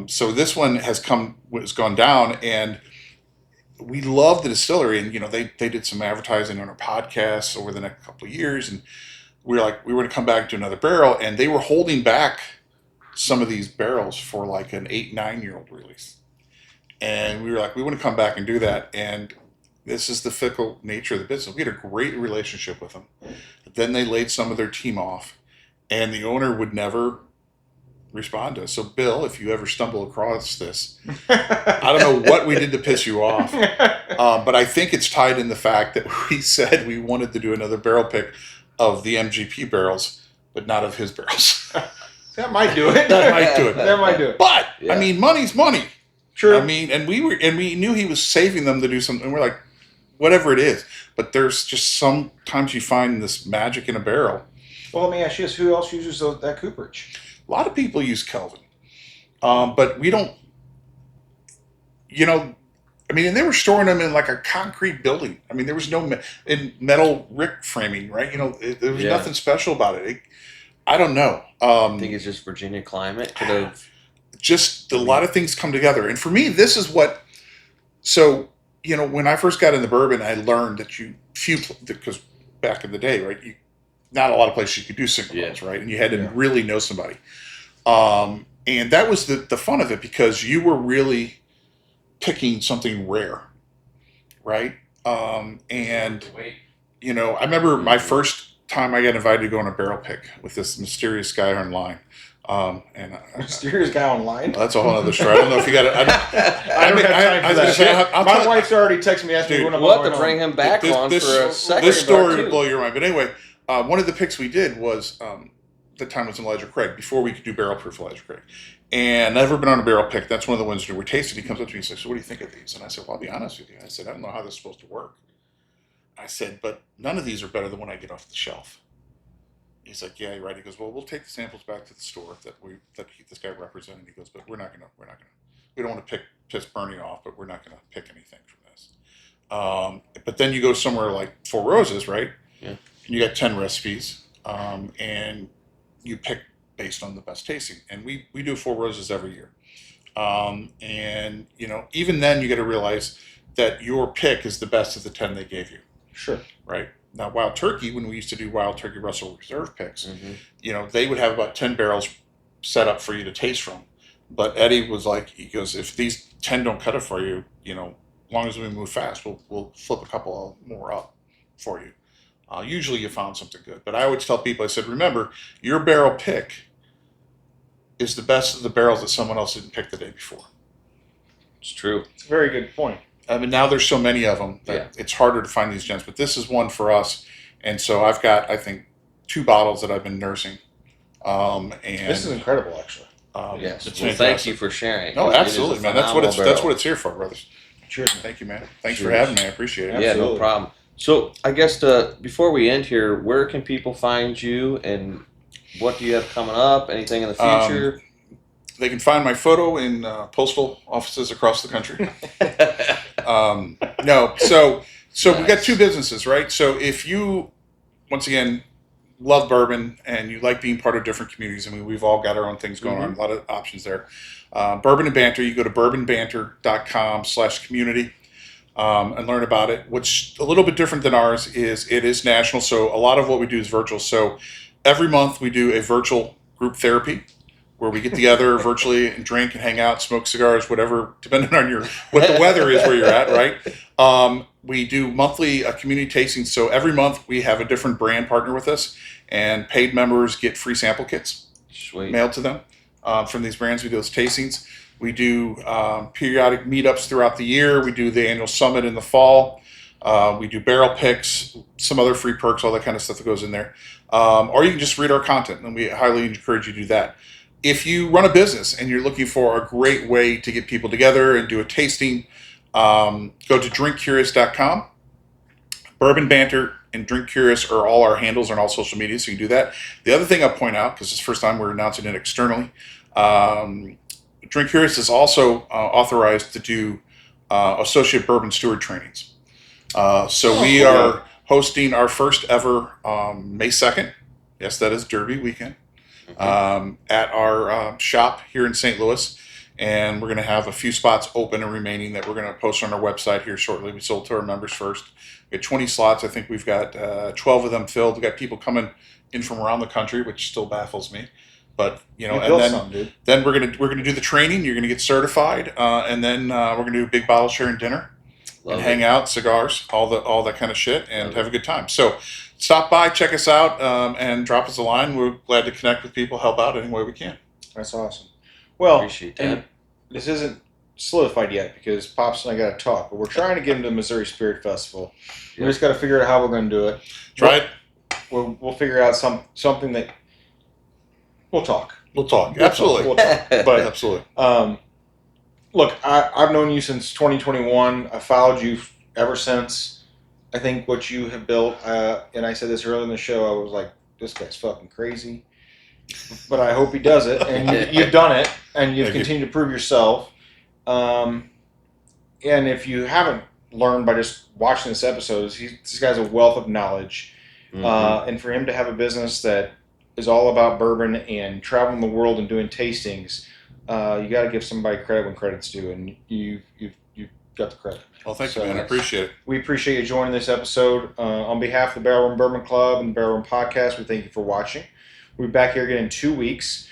so this one has gone down, and we love the distillery, and they did some advertising on our podcasts over the next couple of years, and we were like, we were going to come back to another barrel, and they were holding back some of these barrels for like an 8-9-year-old release. And we were like, we want to come back and do that. And this is the fickle nature of the business. We had a great relationship with them. But then they laid some of their team off, and the owner would never respond to us. So Bill, if you ever stumble across this, I don't know what we did to piss you off. But I think it's tied in the fact that we said we wanted to do another barrel pick of the MGP barrels, but not of his barrels. That might do it. That might do it. That might do it. But Yeah. I mean, money's money. True. I mean, and we knew he was saving them to do something. And we're like, whatever it is. But there's just sometimes you find this magic in a barrel. Well, let me ask you this: who else uses that cooperage? A lot of people use Kelvin, but we don't. I mean, and they were storing them in like a concrete building. I mean, there was no in metal rick framing, right? There was nothing special about it. I don't know. I think it's just Virginia climate could have. Just a lot of things come together. And for me, this is what, so, when I first got into bourbon, I learned that because back in the day, right, not a lot of places you could do single malts, right? And you had to really know somebody. And that was the fun of it, because you were really picking something rare, right? And, I remember my first time I got invited to go on a barrel pick with this mysterious guy online. Mysterious guy online. That's a whole other story. I don't know if you got it. I don't have time for that shit. My wife's already texted me asking me when I'm We'll have going to bring home. him back on for a second. This story too. would blow your mind. But anyway, one of the picks we did was the time was in Ledger Craig, before we could do barrel proof Ledger Craig. And I've never been on a barrel pick. That's one of the ones that we tasted. He comes up to me and says, "So what do you think of these?" And I said, "Well, I'll be honest with you." I said, "I don't know how this is supposed to work." I said, "But none of these are better than when I get off the shelf." He's like, "Yeah, you're right." He goes, "Well, we'll take the samples back to the store that this guy represented." He goes, "But we don't want to piss Bernie off, but we're not gonna pick anything from this." But then you go somewhere like Four Roses, right? Yeah. And you got 10 recipes, and you pick based on the best tasting. And we do Four Roses every year. And even then you got to realize that your pick is the best of the 10 they gave you. Sure. Right. Now, Wild Turkey, when we used to do Wild Turkey Russell Reserve picks, they would have about 10 barrels set up for you to taste from. But Eddie was like, he goes, if these 10 don't cut it for you, as long as we move fast, we'll flip a couple more up for you. Usually you found something good. But I always tell people, I said, remember, your barrel pick is the best of the barrels that someone else didn't pick the day before. It's true. It's a very good point. I mean, now there's so many of them that it's harder to find these gems, but this is one for us. And so I've got, I think, 2 bottles that I've been nursing. And This is incredible, actually. Yes. it's Well, thank fantastic. you for sharing. No, It is a absolutely, man. That's what phenomenal it's here for, brothers. Cheers. Thank you, man. Thanks for Cheers. having me. I appreciate it. barrel. Yeah, no Absolutely. problem. So I guess before we end here, where can people find you, and what do you have coming up? Anything in the future? They can find my photo in postal offices across the country. No, so we got Nice. 2 businesses, right? So if you, once again, love bourbon and you like being part of different communities, I mean, we've all got our own things going on, a lot of options there. Bourbon and Banter, you go to bourbonbanter.com/community and learn about it. What's a little bit different than ours is it is national, so a lot of what we do is virtual. So every month we do a virtual group therapy where we get together virtually and drink and hang out, smoke cigars, whatever, depending on what the weather is where you're at, right? We do monthly community tastings. So every month we have a different brand partner with us, and paid members get free sample kits mailed to them from these brands. We do those tastings. We do periodic meetups throughout the year. We do the annual summit in the fall. We do barrel picks, some other free perks, all that kind of stuff that goes in there. Or you can just read our content, and we highly encourage you to do that. If you run a business and you're looking for a great way to get people together and do a tasting, go to DrinkCurious.com. Bourbon Banter and DrinkCurious are all our handles on all social media, so you can do that. The other thing I'll point out, because it's the first time we're announcing it externally, DrinkCurious is also authorized to do Associate Bourbon Steward trainings. So we are hosting our first ever May 2nd. Yes, that is Derby weekend. At our shop here in St. Louis, and we're going to have a few spots open and remaining that we're going to post on our website here shortly. We sold to our members first. We had 20 slots. I think we've got 12 of them filled. We've got people coming in from around the country, which still baffles me. But then we're gonna do the training. You're gonna get certified, and then we're gonna do a big bottle sharing dinner, and hang out, cigars, all that kind of shit, and have a good time. So stop by, check us out, and drop us a line. We're glad to connect with people, help out any way we can. That's awesome. Well, Appreciate that. and this isn't solidified yet because Pops and I got to talk, but we're trying to get him to the Missouri Spirit Festival. We just got to figure out how we're going to do it. Right? We'll figure out something that we'll talk. Absolutely. We'll talk. But Absolutely. look, I've known you since 2021. I followed you ever since. I think what you have built, and I said this earlier in the show, I was like, this guy's fucking crazy. But I hope he does it, and you've done it, and you've continued to prove yourself. And if you haven't learned by just watching this episode, this guy's a wealth of knowledge. And for him to have a business that is all about bourbon and traveling the world and doing tastings, you got to give somebody credit when credit's due, and you've got the credit. Well, thank you, man. I appreciate it. We appreciate you joining this episode. On behalf of the Barrel Room Bourbon Club and the Barrel Room Podcast, we thank you for watching. We'll be back here again in 2 weeks.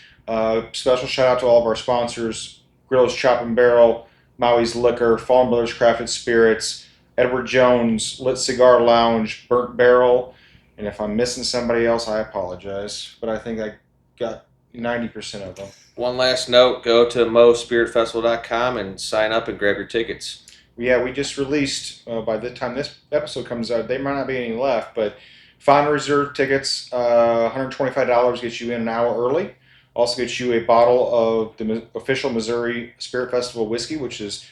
Special shout out to all of our sponsors: Grillo's Chop and Barrel, Maui's Liquor, Fallen Brothers Crafted Spirits, Edward Jones, Lit Cigar Lounge, Burnt Barrel. And if I'm missing somebody else, I apologize. But I think I got 90% of them. One last note, go to mospiritfestival.com and sign up and grab your tickets. Yeah, we just released, by the time this episode comes out, there might not be any left, but Founder Reserve tickets, $125 gets you in an hour early. Also gets you a bottle of the official Missouri Spirit Festival whiskey, which is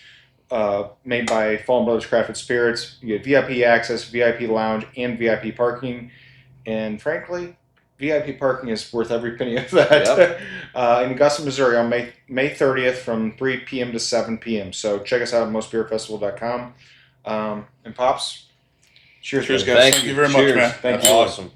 made by Fallen Brothers Crafted Spirits. You get VIP access, VIP lounge, and VIP parking. And frankly, VIP parking is worth every penny of that. Yep. In Augusta, Missouri on May 30th from 3 p.m. to 7 p.m. So check us out at mospiritfestival.com. And Pops, cheers, guys. Thank you very much, man. Thank you. Awesome.